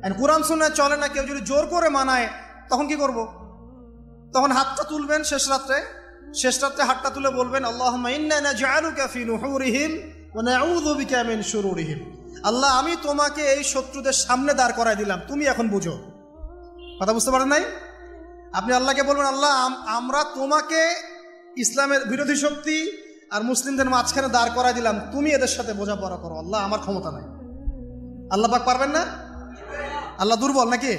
আর কোরআন সুন্নাহ চলে না, কেউ যদি জোর করে মানায় তখন কি করব? তখন হাতটা তুলবেন শেষ রাত্রে হাতটা তুলে বলবেন, আল্লাহুম্মা ইন্না নাজআলুকা ফি নুহুরিহিম ওয়া নাউযু বিকা মিন শুরুরিহিম, আল্লাহ আমি তোমাকে এই শত্রুদের সামনে দাঁড় করায় দিলাম, তুমি এখন বুঝো। কথা বুঝতে পারেন নাই? আপনি আল্লাহকে বলবেন, আল্লাহ আমরা তোমাকে ইসলামের বিরোধী শক্তি আর মুসলিমদের মাঝখানে দাঁড় করায় দিলাম, তুমি এদের সাথে বোঝাপড়া করো, আল্লাহ আমার ক্ষমতা নাই। আল্লাহ পাক পারবেন না? আল্লাহ দুর্বল নাকি?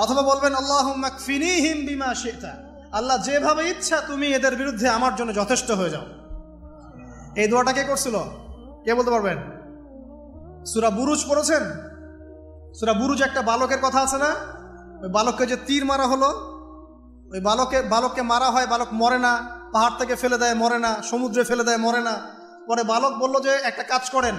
অথবা বলবেন, আল্লাহুম্মা কফিনিহিম বিমা শি'তা, আল্লাহ যেভাবে ইচ্ছা তুমি এদের বিরুদ্ধে আমার জন্য যথেষ্ট হয়ে যাও। এই দোয়াটা কে করছিল? কে বলতে পারবেন? সূরা বুরুজ পড়েছেন? সূরা বুরুজ একটা বালকের কথা আছে না? ওই বালককে যে তীর মারা হলো, ওই বালককে মারা হয়, বালক মরে না, পাহাড় থেকে ফেলে দেয় মরে না, সমুদ্রে ফেলে দেয় মরে না। পরে বালক বলল যে একটা কাজ করেন,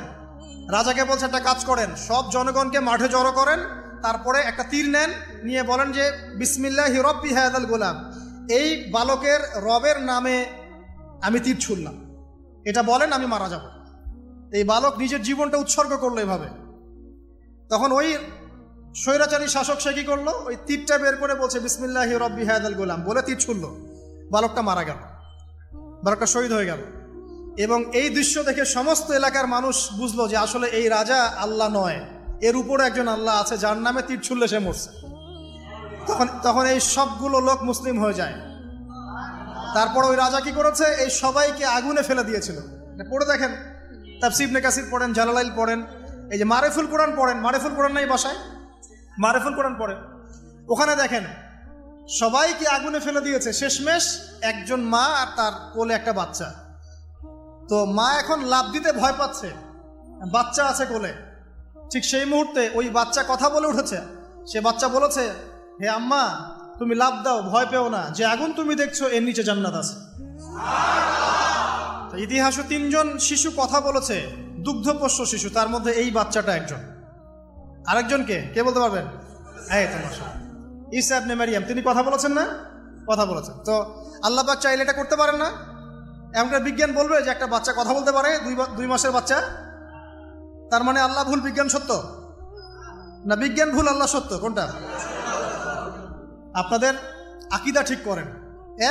রাজাকে বলছে একটা কাজ করেন, সব জনগণকে মাঠে জড়ো করেন, তারপরে একটা তীর নেন, নিয়ে বলেন যে বিসমিল্লাহি রব্বি হাযাল গোলাম, এই বালকের রবের নামে আমি তীর ছুড়লাম, এটা বলেন, আমি মারা যাব। এই বালক নিজের জীবনটা উৎসর্গ করলো এভাবে। তখন ওই স্বৈরাচারী শাসক সে কি করলো? ওই তীরটা বের করে বলছে বিসমিল্লাহি রব্বি হাযাল গোলাম, বলে তীর ছুড়লো, বালকটা মারা গেল, বালকটা শহীদ হয়ে গেল। এবং এই দৃশ্য দেখে সমস্ত এলাকার মানুষ বুঝলো যে আসলে এই রাজা আল্লাহ নয়, এর উপরে একজন আল্লাহ আছে যার নামে তীর ছুড়লে সে মরছে। তখন এই সবগুলো লোক মুসলিম হয়ে যায়। তারপর ওই রাজা কি করেছে? এই সবাইকে আগুনে ফেলে দিয়েছিল। পড়ে দেখেন তাফসীর ইবনে কাসির পড়েন, জালালাইল পড়েন, এই যে মারিফুল কোরআন পড়েন। মারিফুল কোরআন নাই বাসায়? মারিফুল কোরআন পড়েন। ওখানে দেখেন সবাইকে আগুনে ফেলে দিয়েছে, শেষমেশ একজন মা আর তার কোলে একটা বাচ্চা। তো মা এখন লাফ দিতে ভয় পাচ্ছে, বাচ্চা আছে কোলে। ঠিক সেই মুহূর্তে ওই বাচ্চা কথা বলে উঠেছে। সে বাচ্চা বলেছে, হে আম্মা, তুমি লাফ দাও, ভয় পেও না, যে আগুন তুমি দেখছো এর নিচে জান্নাত আছে। ইতিহাসে 3 জন শিশু কথা বলেছে, দুগ্ধপোষ্য শিশু, তার মধ্যে এই বাচ্চাটা একজন। আরেকজনকে কে বলতে পারবেন? এই তোমার ঈসা ইবনে মারইয়াম, তিনি কথা বলেছেন না? কথা বলেছেন। তো আল্লাহ পাক চাইলে এটা করতে পারেন না? এমনটা বিজ্ঞান বলবে যে একটা বাচ্চা কথা বলতে পারে, 2 মাসের বাচ্চা? তার মানে আল্লাহ ভুল, বিজ্ঞান সত্য? না বিজ্ঞান ভুল, আল্লাহ সত্য? কোনটা? আপনাদের আকীদা ঠিক করেন।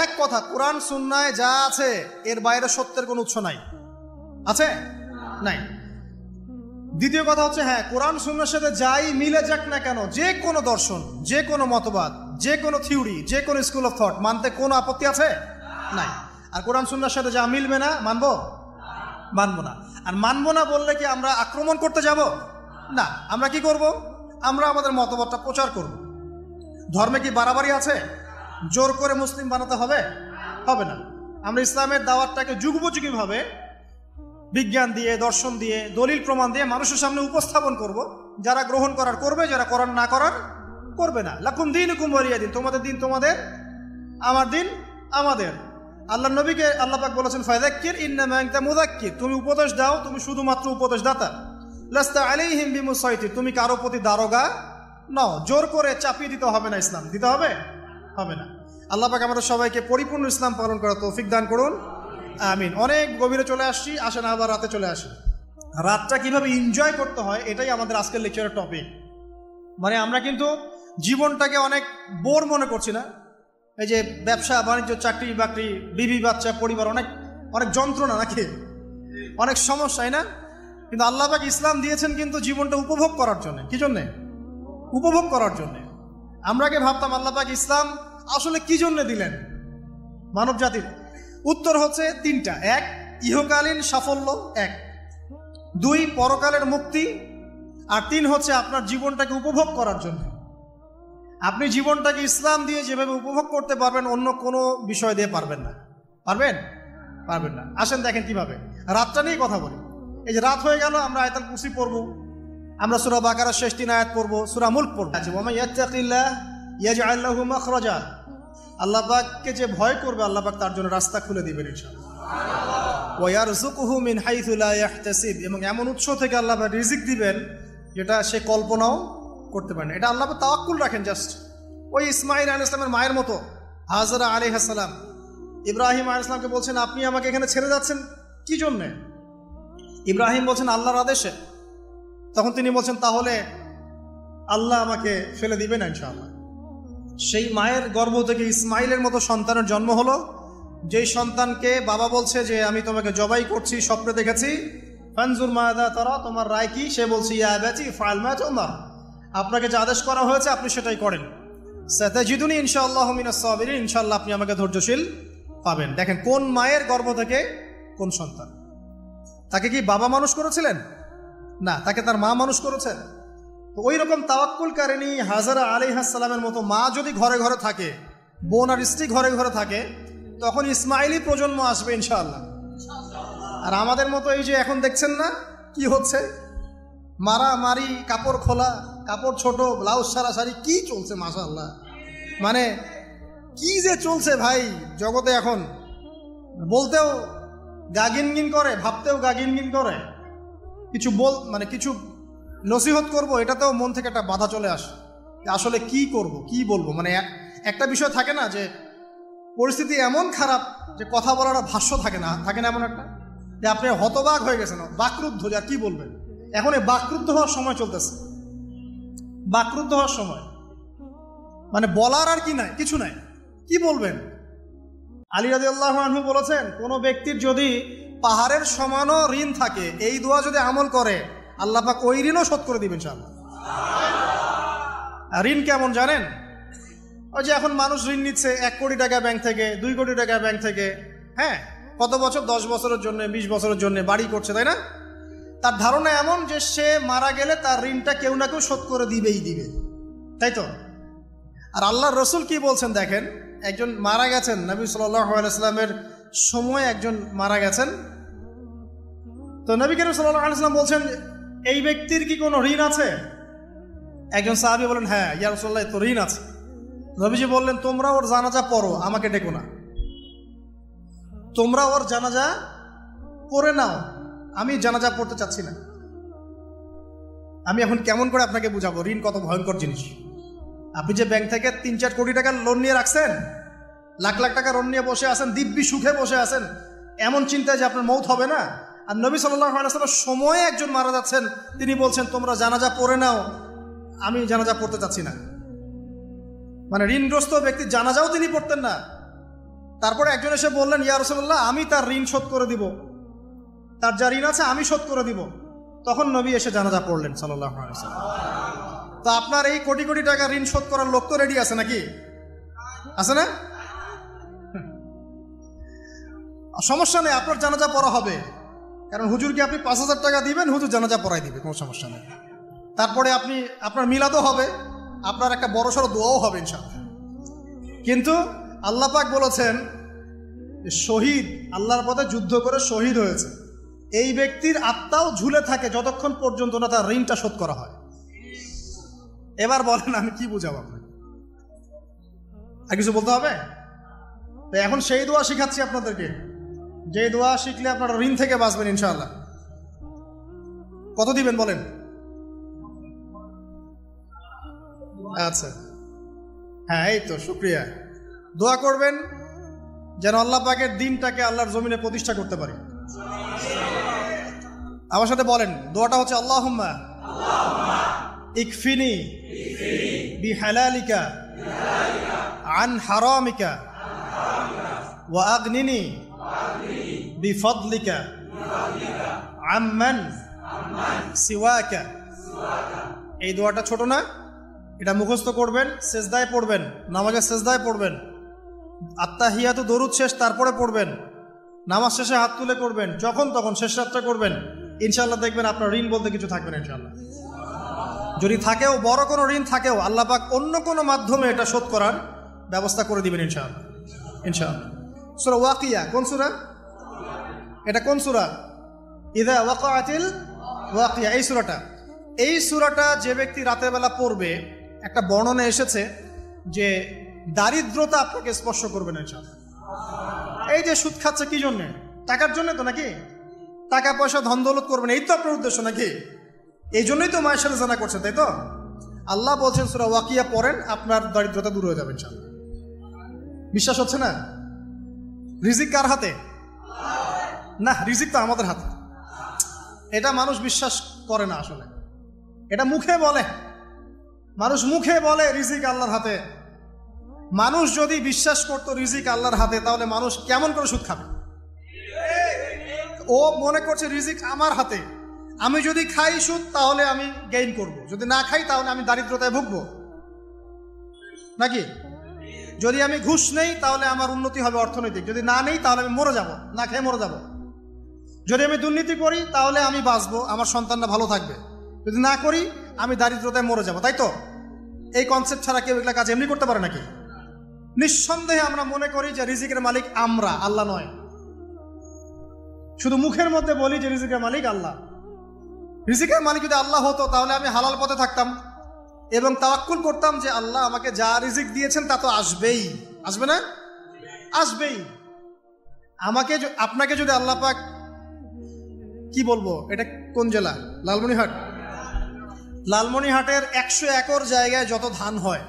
এক কথা, কোরআন সুন্নায় যা আছে এর বাইরে সত্যের কোনো উৎস নাই। আছে? নাই। দ্বিতীয় কথা হচ্ছে, হ্যাঁ, কোরআন সুন্নার সাথে যাই মিলে যাক না কেন, যে কোনো দর্শন, যে কোনো মতবাদ, যে কোনো থিওরি, যে কোনো স্কুল অফ থট মানতে কোনো আপত্তি আছে? নাই। আর কোরআন সুন্নার সাথে যা মিলবে না মানবো? মানবো না। আর মানবো না বললে কি আমরা আক্রমণ করতে যাব? না। আমরা কি করব? আমরা আমাদের মতবাদটা প্রচার করব। ধর্মে কি বাড়াবাড়ি আছে? জোর করে মুসলিম বানাতে হবে? হবে না। আমরা ইসলামের দাওয়াতটাকে যুগোপযোগীভাবে বিজ্ঞান দিয়ে, দর্শন দিয়ে, দলিল প্রমাণ দিয়ে মানুষের সামনে উপস্থাপন করব। যারা গ্রহণ করার করবে, যারা করার না করার করবে না। লাকুম দীনুকুম ওয়ালিয়া দিন, তোমাদের দিন তোমাদের, আমার দিন আমাদের। আল্লাহ নবীকে আল্লাহ পাক বলেছেন, ফাযাক্কির ইন্নামা আনতা মুযাক্কির, তুমি উপদেশ দাও, তুমি শুধুমাত্র উপদেশদাতা। লাস্তা আলাইহিম বিমুসাইতির, তুমি কারো প্রতি দারোগা নও। জোর করে চাপিয়ে দিতে হবে না, ইসলাম দিতে হবে? হবে না। আল্লাহ পাক আমাদের সবাইকে পরিপূর্ণ ইসলাম পালন করার তৌফিক দান করুন, আমিন। অনেক গভীরে চলে আসছি, আসেন আবার রাতে চলে আসি। রাতটা কিভাবে এনজয় করতে হয় এটাই আমাদের আজকের লেকচারের টপিক। মানে আমরা কিন্তু জীবনটাকে অনেক বোর মনে করছি না? এই যে ব্যবসা বাণিজ্য, চাকরি বাকরি, বিবি বাচ্চা, পরিবার, অনেক অনেক যন্ত্রণা নাকি, অনেক সমস্যাই না? কিন্তু আল্লাহ পাক ইসলাম দিয়েছেন কিন্তু জীবনটা উপভোগ করার জন্য। কি জন্যে? উপভোগ করার জন্যে। আমরা কি ভাবতাম আল্লাহ পাক ইসলাম আসলে কি জন্য দিলেন মানব জাতির? উত্তর হচ্ছে 3টা। 1, ইহকালীন সাফল্য, 1। 2, পরকালের মুক্তি, আর 3 হচ্ছে আপনার জীবনটাকে উপভোগ করার জন্য। আপনি জীবনটাকে ইসলাম দিয়ে যেভাবে উপভোগ করতে পারবেন, অন্য কোনো বিষয় দিয়ে পারবেন না। পারবেন? পারবেন না। আসেন দেখেন কিভাবে। রাতটা নিয়ে কথা বলি। এই যে রাত হয়ে গেল, আমরা আয়াতুল কুরসি পড়ব, আমরা সূরা বাকারার শেষ 3 আয়াত পড়ব, সূরা মুলক পড়ব। ওয়া মান ইয়াত্তাকিল্লাহ ইয়াজআল লাহু মাখরাজা, আল্লাহ পাককে যে ভয় করবে আল্লাহ পাক তার জন্য রাস্তা খুলে দিবেন ইনশাআল্লাহ। ওয়া ইয়ারযুকুহু মিন হাইথু লা ইয়াহতাসিব, এবং এমন উৎস থেকে আল্লাহ পাক রিজিক দিবেন যেটা সে কল্পনাও করতে পারে না। এটা আল্লাহ পাক তাওয়াক্কুল রাখেন। জাস্ট ওই ইসমাঈল আলাইহিস সালামের মায়ের মতো, হাজরা আলাইহিস সালাম ইব্রাহিম আলাইহিস সালামকে বলছেন, আপনি আমাকে এখানে ছেড়ে যাচ্ছেন কি জন্য? ইব্রাহিম বলছেন, আল্লাহর আদেশে। তখন তিনি বলছেন, তাহলে আল্লাহ আমাকে ফেলে দিবেন ইনশাআল্লাহ। সেই মায়ের গর্ভ থেকে ইসমাইলের মতো সন্তানের জন্ম হলো, যেই সন্তানকে বাবা বলছে যে আমি তোমাকে জবাই করছি, স্বপ্নে দেখেছি, ফানজুর মাযা তারা, তোমার রায় কি? সে বলছে, ইয়া আবাতি ফাআল মা তুমার, আপনাকে যে আদেশ করা হয়েছে আপনি সেটাই করেন। সাতাজিদুনি ইনশাআল্লাহু মিনাস সাবিরিন, ইনশাআল্লাহ আপনি আমাকে ধৈর্যশীল পাবেন। দেখেন কোন মায়ের গর্ভ থেকে কোন সন্তান। তাকে কি বাবা মানুষ করেছিলেন? না, তাকে তার মা মানুষ করেছেন। তো ওই রকম তাওয়াক্কুলকারিনী হাজরা আলাইহিস সালামের মতো মা যদি ঘরে ঘরে থাকে, বোন আর স্ত্রী ঘরে ঘরে থাকে, তখন ইসমাইলি প্রজন্ম আসবে ইনশাআল্লাহ। আর আমাদের মতো এই যে এখন দেখছেন না কি হচ্ছে, মারামারি, কাপড় খোলা, কাপড় ছোট, ব্লাউজ সারা সারি, কি চলছে মাশাআল্লাহ। মানে কি যে চলছে ভাই জগতে এখন, বলতেও গা গিনগিন করে, ভাবতেও গা গিনগিন করে। কিছু মানে কিছু নসিহত করব, এটাতেও মন থেকে একটা বাধা চলে আসে, আসলে কি করব, কি বলবো। মানে একটা বিষয় থাকে না যে পরিস্থিতি এমন খারাপ যে কথা বলার ভাষ্য থাকে না এমন একটা, যে আপনি হতবাক হয়ে গেছেন, বাকরুদ্ধ, যা কি বলবেন। এখন এই বাকরুদ্ধ হওয়ার সময় চলতেছে, বাকরুদ্ধ হওয়ার সময়। মানে বলার আর কি নাই, কিছু নাই, কি বলবেন। আলী রাদিয়াল্লাহু আনহু বলেছেন, কোন ব্যক্তির যদি পাহাড়ের সমানও ঋণ থাকে, এই দোয়া যদি আমল করে আল্লাহ পাক ওই ঋণও শোধ করে দিবেন ইনশাআল্লাহ। ঋণ কেমন জানেন? ওই যে এখন মানুষ ঋণ নিচ্ছে 1 কোটি টাকা ব্যাংক থেকে, 2 কোটি টাকা ব্যাংক থেকে, হ্যাঁ, কত বছর? 10 বছরের জন্য, 20 বছরের জন্য বাড়ি করছে, তাই না? তার ধারণা এমন যে সে মারা গেলে তার ঋণটা কেউ না কেউ শোধ করে দিবেই দিবে, তাই তো? আর আল্লাহর রসুল কি বলছেন দেখেন, একজন মারা গেছেন, নবী সাল্লাল্লাহু আলাইহি ওয়াসাল্লামের সময় একজন মারা গেছেন। তো নবী করিম সাল্লাল্লাহু আলাইহি ওয়াসাল্লাম বলছেন, এই ব্যক্তির কি কোনো ঋণ আছে? একজন সাহাবী বলেন, হ্যাঁ ইয়া রাসূলুল্লাহ, তো ঋণ আছে। নবীজি বললেন, তোমরা ওর জানাজা পড়ো, আমাকে ডেকো না। তোমরা ওর জানাজা পড়ে নাও, আমি জানাজা পড়তে চাচ্ছি না। আমি এখন কেমন করে আপনাকে বুঝাবো ঋণ কত ভয়ঙ্কর জিনিস। আপনি যে ব্যাংক থেকে 3-4 কোটি টাকার লোন নিয়ে রাখছেন, লাখ লাখ টাকা লোন নিয়ে বসে আছেন, দিব্যি সুখে বসে আছেন, এমন চিন্তায় যে আপনার মৌত হবে না। আর নবী সাল্লাল্লাহু আলাইহি ওয়াসাল্লাম সময়ে একজন মারা যাচ্ছেন, তিনি বলছেন তোমরা জানাজা পড়ে নাও, আমি জানাজা পড়তে চাচ্ছি না। মানে ঋণগ্রস্ত ব্যক্তির জানাজাও তিনি পড়তেন না। তারপরে একজন এসে বললেন, ইয়া রাসূলুল্লাহ, আমি তার ঋণ শোধ করে দিব, তার যা ঋণ আছে আমি শোধ করে দিব। তখন নবী এসে জানাজা পড়লেন সাল্লাল্লাহু আলাইহি ওয়াসাল্লাম। তো আপনার এই কোটি কোটি টাকা ঋণ শোধ করার লোক তো রেডি আছে নাকি? আছে না? সমস্যা নেই, আপনার জানাজা পড়া হবে। কারণ হুজুরকে আপনি 5,000 টাকা দিবেন, হুজুর জানাজা পড়াই দিবে, কোনো সমস্যা নেই। তারপরে আপনার মিলাদও হবে, আপনার একটা বড়সড় দোয়াও হবে ইনশাআল্লাহ। কিন্তু আল্লাহ পাক বলেছেন, শহীদ, আল্লাহর পথে যুদ্ধ করে শহীদ হয়েছে, এই ব্যক্তির আত্মাও ঝুলে থাকে যতক্ষণ পর্যন্ত না তার ঋণটা শোধ করা হয়। এবার বলেন আমি কি বুঝাবো আপনাকে? আর কিছু বলতে হবে? তো এখন সেই দোয়া শিখাচ্ছি আপনাদেরকে, যে দোয়া শিখলে আপনারা ঋণ থেকে বাঁচবেন ইনশাআল্লাহ। কত দিবেন বলেন? আচ্ছা, হ্যাঁ, এই তো, শুকরিয়া। দোয়া করবেন যেন আল্লাহ পাকের দিনটাকে আল্লাহর জমিনে প্রতিষ্ঠা করতে পারি। আমার সাথে বলেন, দোয়াটা হচ্ছে, আল্লাহুম্মা ইকফিনি বিহালালিকা আন হারামিকা ওয়া আগনিনি বিফদলিকা আম্মান সিওয়াকা। এই দোয়াটা ছোট না, এটা মুখস্থ করবেন, সেজদায় পড়বেন, নামাজের সেজদায় পড়বেন, আত্তাহিয়াতু দরুদ শেষ তারপরে পড়বেন, নামাজ শেষে হাত তুলে করবেন, যখন তখন শেষ রাতটা করবেন। ইনশাআল্লাহ দেখবেন আপনার ঋণ বলতে কিছু থাকবে না ইনশাআল্লাহ। যদি থাকেও, বড় কোনো ঋণ থাকেও, আল্লাহ পাক অন্য কোনো মাধ্যমে এটা শোধ করার ব্যবস্থা করে দিবেন ইনশাআল্লাহ। ইনশাআল্লাহ। সূরা ওয়াকিয়া কোন সূরা? এটা কোন সূরা? ইযা ওয়াকাআতিল ওয়াকিয়া, এই সূরাটা যে ব্যক্তি রাতের বেলা পড়বে, একটা বর্ণনা এসেছে যে দারিদ্রতা আপনাকে স্পর্শ করবে না ইনশাআল্লাহ। এই যে সুদ খাচ্ছে কি জন্যে? টাকার জন্য তো নাকি? টাকা পয়সা ধন দৌলত করবেন, এই তো আপনার উদ্দেশ্য নাকি? এই জন্যই তো মায়ের সাথে জানা করছেন, তাই তো? আল্লাহ বলছেন সূরা ওয়াকিয়া পড়েন, আপনার দারিদ্রতা দূর হয়ে যাবে ইনশাআল্লাহ। বিশ্বাস হচ্ছে না? রিজিক কার হাতে? না, রিজিক তো আমাদের হাতে। এটা মানুষ বিশ্বাস করে না আসলে, এটা মুখে বলে, মানুষ মুখে বলে রিজিক আল্লাহর হাতে। মানুষ যদি বিশ্বাস করতো রিজিক আল্লাহর হাতে, তাহলে মানুষ কেমন করে সুদ খাবে? ও মনে করছে রিজিক আমার হাতে, আমি যদি খাই সুদ তাহলে আমি গেইন করব, যদি না খাই তাহলে আমি দারিদ্রতায় ভুগবো নাকি? যদি আমি ঘুষ নেই তাহলে আমার উন্নতি হবে অর্থনৈতিক, যদি না নেই তাহলে আমি মরে যাব, না খেয়ে মরে যাব। যদি আমি দুর্নীতি করি তাহলে আমি বাঁচবো, আমার সন্তানরা ভালো থাকবে, যদি না করি আমি দারিদ্রতায় মরে যাব, তাই তো? এই কনসেপ্ট ছাড়া কেউ এগুলা কাজ এমনি করতে পারে নাকি? নিঃসন্দেহে আমরা মনে করি যে রিজিকের মালিক আমরা, আল্লাহ নয়। শুধু মুখের মধ্যে বলি যে রিজিকের মালিক আল্লাহ। রিজিকের মালিক যদি আল্লাহ হতো তাহলে আমি হালাল পথে থাকতাম এবং তাওয়াক্কুল করতাম যে আল্লাহ আমাকে যা রিজিক দিয়েছেন তা তো আসবেই, আসবে না? আসবেই। আপনাকে যদি আল্লাহ পাক, কি বলবো, এটা কোন জেলা? লালমনিরহাট। লালমনিরহাটের 100 একর জায়গায় যত ধান হয়,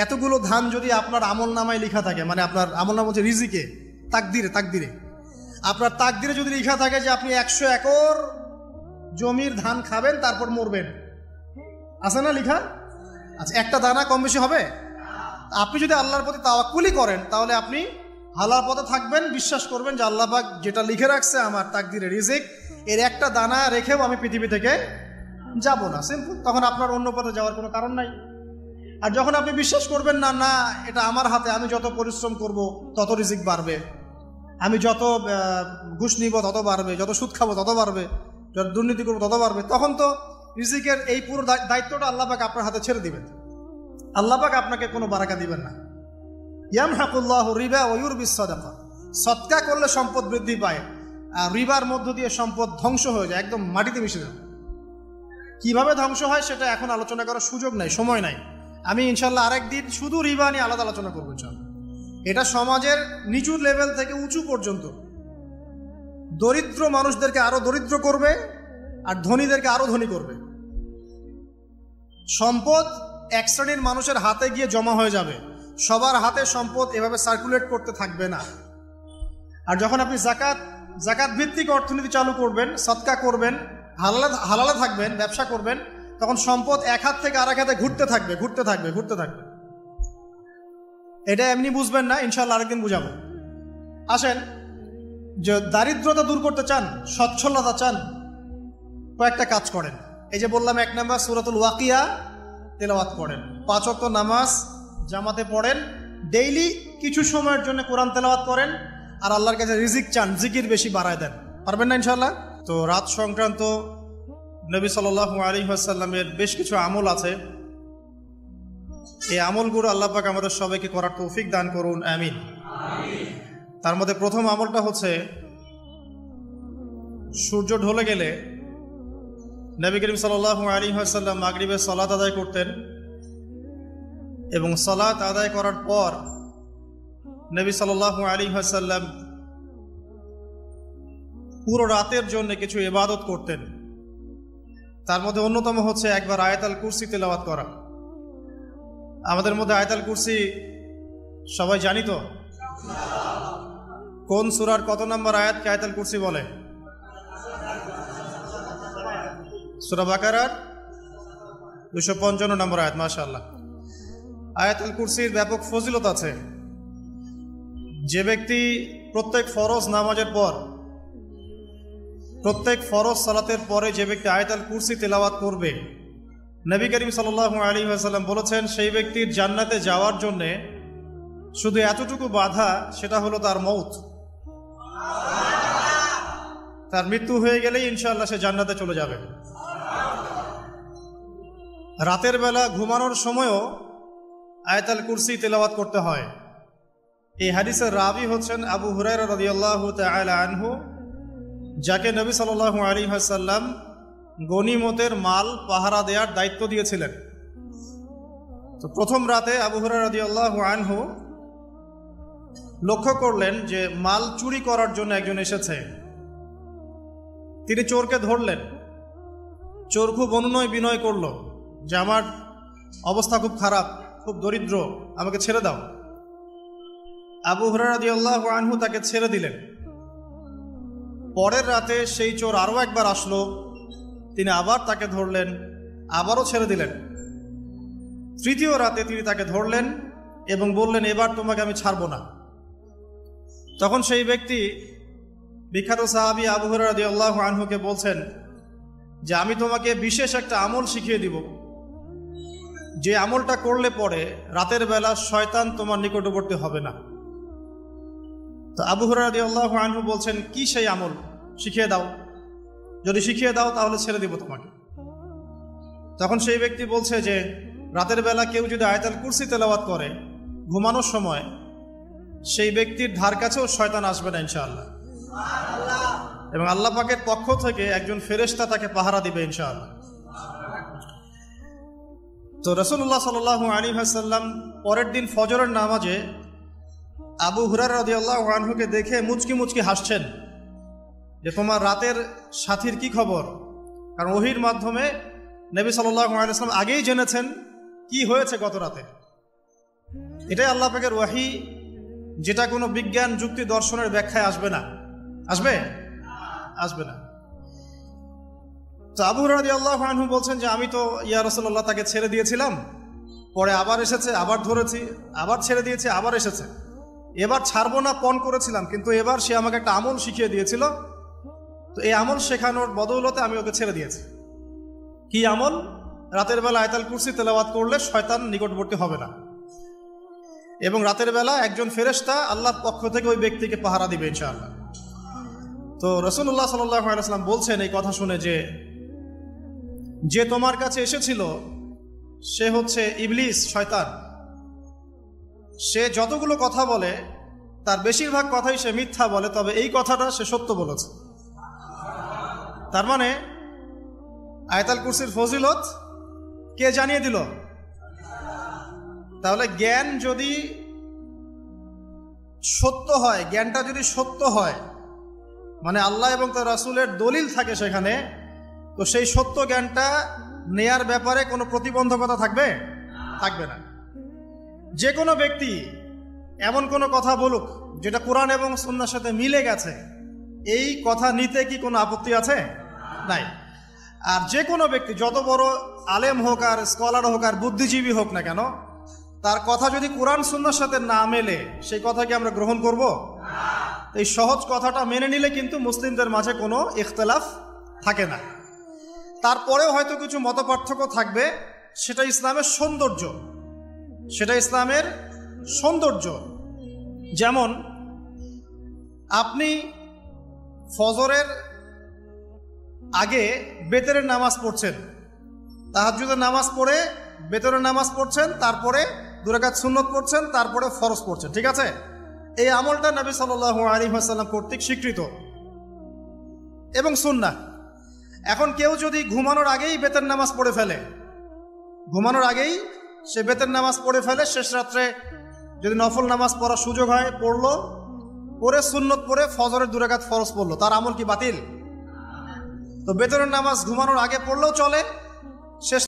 এতগুলো ধান যদি আপনার আমল নামায় লেখা থাকে, মানে আপনার আমল নাম হচ্ছে রিজিকে, তাকদিরে আপনার তাকদিরে যদি লেখা থাকে যে আপনি 100 একর জমির ধান খাবেন তারপর মরবেন, আছে না লেখা? আচ্ছা, একটা দানা কম বেশি হবে? আপনি যদি আল্লাহর প্রতি তাওয়াক্কুলই করেন তাহলে আপনি হালাল পথে থাকবেন, বিশ্বাস করবেন যে আল্লাহ পাক যেটা লিখে রাখছে আমার তাকদিরে রিজিক, এর একটা দানা রেখেও আমি পৃথিবী থেকে যাব না, সিম্পল। তখন আপনার অন্য পথে যাওয়ার কোনো কারণ নাই। আর যখন আপনি বিশ্বাস করবেন না, না এটা আমার হাতে, আমি যত পরিশ্রম করব তত রিজিক বাড়বে, আমি যত ঘুষ নিব তত বাড়বে, যত সুদ খাবো তত বাড়বে, যত দুর্নীতি করবো তত বাড়বে। তখন তো রিজিকের এই পুরো দায়িত্বটা আল্লাহ পাক আপনার হাতে ছেড়ে দিবেন, আল্লাহ পাক আপনাকে কোনো বারাকা দিবেন না। ইয়ামহাকুল্লাহু রিবা ওয়া ইউরবিস সাদাকা, সদকা করলে সম্পদ বৃদ্ধি পায়, আর রিবার মধ্য দিয়ে সম্পদ ধ্বংস হয়ে যায়, একদম মাটিতে মিশে যায়। কিভাবে ধ্বংস হয় সেটা এখন আলোচনা করার সুযোগ নাই, সময় নাই। আমি ইনশাল্লাহ আরেকদিন শুধু রিবা নিয়ে আলাদা আলোচনা করবো ইনশাল্লাহ। এটা সমাজের নিচু লেভেল থেকে উঁচু পর্যন্ত দরিদ্র মানুষদেরকে আরো দরিদ্র করবে আর ধনীদেরকে আরো ধনী করবে। সম্পদ এক শ্রেণীর মানুষের হাতে গিয়ে জমা হয়ে যাবে, সবার হাতে সম্পদ এভাবে সার্কুলেট করতে থাকবে না। আর যখন আপনি জাকাত ভিত্তিক অর্থনীতি চালু করবেন, সদকা করবেন, হালালে থাকবেন, ব্যবসা করবেন, তখন সম্পদ এক হাত থেকে আরেক হাতে ঘুরতে থাকবে। এটা এমনি বুঝবেন না, ইনশাল্লাহ আরেকদিন বুঝাবো। আসেন, যে দারিদ্রতা দূর করতে চান, সচ্ছলতা চান, কয়েকটা কাজ করেন। এই যে বললাম, 1 নাম্বার সূরাতুল ওয়াকিয়া তেলাওয়াত করেন, 5 ওয়াক্ত নামাজ জামাতে পড়েন, ডেইলি কিছু সময়ের জন্য কোরআন তেলাওয়াত করেন, আর আল্লাহর কাছে রিজিক চান, জিকির বেশি বাড়ায় দেন। পারবেন না ইনশাল্লাহ? তো রাত সংক্রান্ত নবী সাল্লাল্লাহু আলাইহি ওয়াসাল্লামের বেশ কিছু আমল আছে। এই আমলগুলো আল্লাহ পাক আমাদের সবাইকে করার তৌফিক দান করুন, আমিন। তার মধ্যে প্রথম আমলটা হচ্ছে, সূর্য ঢলে গেলে নবী করিম সাল্লাল্লাহু আলাইহি ওয়াসাল্লাম মাগরিবের সালাত আদায় করতেন, এবং সালাত আদায় করার পর নবী সাল্লাল্লাহু আলাইহি ওয়াসাল্লাম পুরো রাতের জন্য কিছু ইবাদত করতেন। তার মধ্যে অন্যতম হচ্ছে একবার আয়াতুল কুরসি তেলাওয়াত করা। আমাদের মধ্যে আয়াতুল কুরসি সবাই জানি তো? কোন সূরার কত নম্বর আয়াতকে আয়াতুল কুরসি বলে? সূরা বাকারার 255 নম্বর আয়াত। মাশাআল্লাহ। আয়াতুল কুরসির ব্যাপক ফজিলত আছে। যে ব্যক্তি প্রত্যেক ফরজ নামাজের পর, প্রত্যেক ফরজ সালাতের পরে যে ব্যক্তি আয়াতুল কুরসি তেলাওয়াত করবে, নবী করিম সাল্লাল্লাহু আলাইহি ওয়াসাল্লাম বলেছেন, সেই ব্যক্তির জান্নাতে যাওয়ার জন্যে শুধু এতটুকু বাধা, সেটা হলো তার মউত। তার মৃত্যু হয়ে গেলেই ইনশাআল্লাহ সে জান্নাতে চলে যাবে। রাতের বেলা ঘুমানোর সময়ও আয়াতুল কুরসি তেলাওয়াত করতে হয়। এই হাদিসের রাবি হচ্ছেন আবু হুরায়রা রাদিয়াল্লাহু তাআলা আনহু, যাকে নবী সাল্লাল্লাহু আলাইহি ওয়াসাল্লাম গনিমতের মাল পাহারা দেওয়ার দায়িত্ব দিয়েছিলেন। তো প্রথম রাতে আবু হুরায়রা রাদিয়াল্লাহু আনহু লক্ষ্য করলেন যে মাল চুরি করার জন্য একজন এসেছে। তিনি চোরকে ধরলেন। চোর খুব অনুনয় বিনয় করল যে আমার অবস্থা খুব খারাপ, খুব দরিদ্র, আমাকে ছেড়ে দাও। আবু হুরায়রা রাদিয়াল্লাহু আনহু তাকে ছেড়ে দিলেন। পরের রাতে সেই চোর আরও একবার আসলো, তিনি আবার তাকে ধরলেন, আবারও ছেড়ে দিলেন। তৃতীয় রাতে তিনি তাকে ধরলেন এবং বললেন, এবার তোমাকে আমি ছাড়ব না। তখন সেই ব্যক্তি, বিখ্যাত সাহাবী আবু হুরায়রা রাদিয়াল্লাহু আনহুকে বলছেন যে আমি তোমাকে বিশেষ একটা আমল শিখিয়ে দিব, যে আমলটা করলে পরে রাতের বেলা শয়তান তোমার নিকটবর্তী হবে না। তো আবু হুরায়রা রাদিয়াল্লাহু আনহু বলছেন, কি সেই আমল, শিখিয়ে দাও, যদি শিখিয়ে দাও তাহলে ছেড়ে দিব তোমাকে। তখন সেই ব্যক্তি বলছে যে রাতের বেলা কেউ যদি আয়াতুল কুরসি তেলাওয়াত করে ঘুমানোর সময়, সেই ব্যক্তির ধার কাছেও শয়তান আসবে না ইনশাআল্লাহ, এবং আল্লাহ পাকের পক্ষ থেকে একজন ফেরেশতা তাকে পাহারা দিবে ইনশাআল্লাহ। তো রাসূলুল্লাহ সাল্লাল্লাহু আলাইহি ওয়াসাল্লাম পরের দিন ফজরের নামাজে আবু হুরায়রা রাদিয়াল্লাহু আনহুকে দেখে মুচকি মুচকি হাসছেন যে তোমার রাতের সাথীর কি খবর। কারণ ওহীর মাধ্যমে নবী সাল্লাল্লাহু আলাইহি ওয়াসাল্লাম আগেই জেনেছেন কি হয়েছে গত রাতে। এটাই আল্লাহ পাকের ওয়াহী, যেটা কোনো বিজ্ঞান যুক্তি দর্শনের ব্যাখ্যায় আসবে না। আসবে না। তো আবু হুরায়রা রাদিয়াল্লাহু আনহু বলছেন যে আমি তো ইয়া রাসূলুল্লাহ তাকে ছেড়ে দিয়েছিলাম, পরে আবার এসেছে, আবার ধরেছি, আবার ছেড়ে দিয়েছে, আবার এসেছে। এবার ছাড়বো না পণ করেছিলাম, কিন্তু এবার সে আমাকে একটা আমল শিখিয়ে দিয়েছিল। তো এই আমল শেখানোর বদৌলতে আমি ওকে ছেড়ে দিয়েছি। কি আমল? রাতের বেলা আয়াতুল কুরসি তেলাওয়াত করলে শয়তান নিকটবর্তী হবে না, এবং রাতের বেলা একজন ফেরেশতা আল্লাহর পক্ষ থেকে ওই ব্যক্তিকে পাহারা দিবে ইনশাআল্লাহ। তো তো রাসূলুল্লাহ সাল্লাল্লাহু আলাইহি ওয়াসাল্লাম বলছেন এই কথা শুনে যে তোমার কাছে এসেছিল সে হচ্ছে ইবলিস, শয়তান। সে যতগুলো কথা বলে তার বেশিরভাগ কথাই সে মিথ্যা বলে, তবে এই কথাটা সে সত্য বলেছে। তার মানে আয়াতুল কুরসির ফজিলত কে জানিয়ে দিল? তাহলে জ্ঞান যদি সত্য হয়, জ্ঞানটা যদি সত্য হয়, মানে আল্লাহ এবং তার রাসূলের দলিল থাকে সেখানে, তো সেই সত্য জ্ঞানটা নেয়ার ব্যাপারে কোনো প্রতিবন্ধকতা থাকবে না। যে কোনো ব্যক্তি এমন কোনো কথা বলুক যেটা কোরআন এবং সুন্নাহর সাথে মিলে গেছে, এই কথা নিতে কি কোনো আপত্তি আছে? নাই। আর যে কোনো ব্যক্তি যত বড় আলেম হোক আর স্কলার হোক আর বুদ্ধিজীবী হোক না কেন, তার কথা যদি কোরআন সুন্নাহর সাথে না মেলে সেই কথা কি আমরা গ্রহণ করব? এই সহজ কথাটা মেনে নিলে কিন্তু মুসলিমদের মাঝে কোনো ইখতিলাফ থাকে না। তারপরেও হয়তো কিছু মতপার্থক্য থাকবে, সেটা ইসলামের সৌন্দর্য। যেমন আপনি ফজরের আগে বেতরের নামাজ পড়ছেন, তাহাজ্জুদের নামাজ পড়ে বেতরের নামাজ পড়ছেন, তারপরে 2 রাকাত সুন্নত পড়ছেন, তারপরে ফরজ পড়ছেন, ঠিক আছে? এই আমলটা নবী সাল্লাল্লাহু আলাইহি ওয়াসাল্লাম কর্তৃক স্বীকৃত এবং সুন্নাহ। এখন কেউ যদি ঘুমানোর আগেই বেতের নামাজ পড়ে ফেলে, শেষ রাত্রে যদি নফল নামাজ পড়ার সুযোগ হয় পড়লো, পরে সুন্নত পড়ে ফজরের 2 রাকাত ফরজ পড়লো, তার আমল কি বাতিল? তো বেতরের নামাজ ঘুমানোর আগে পড়লেও চলে, শেষ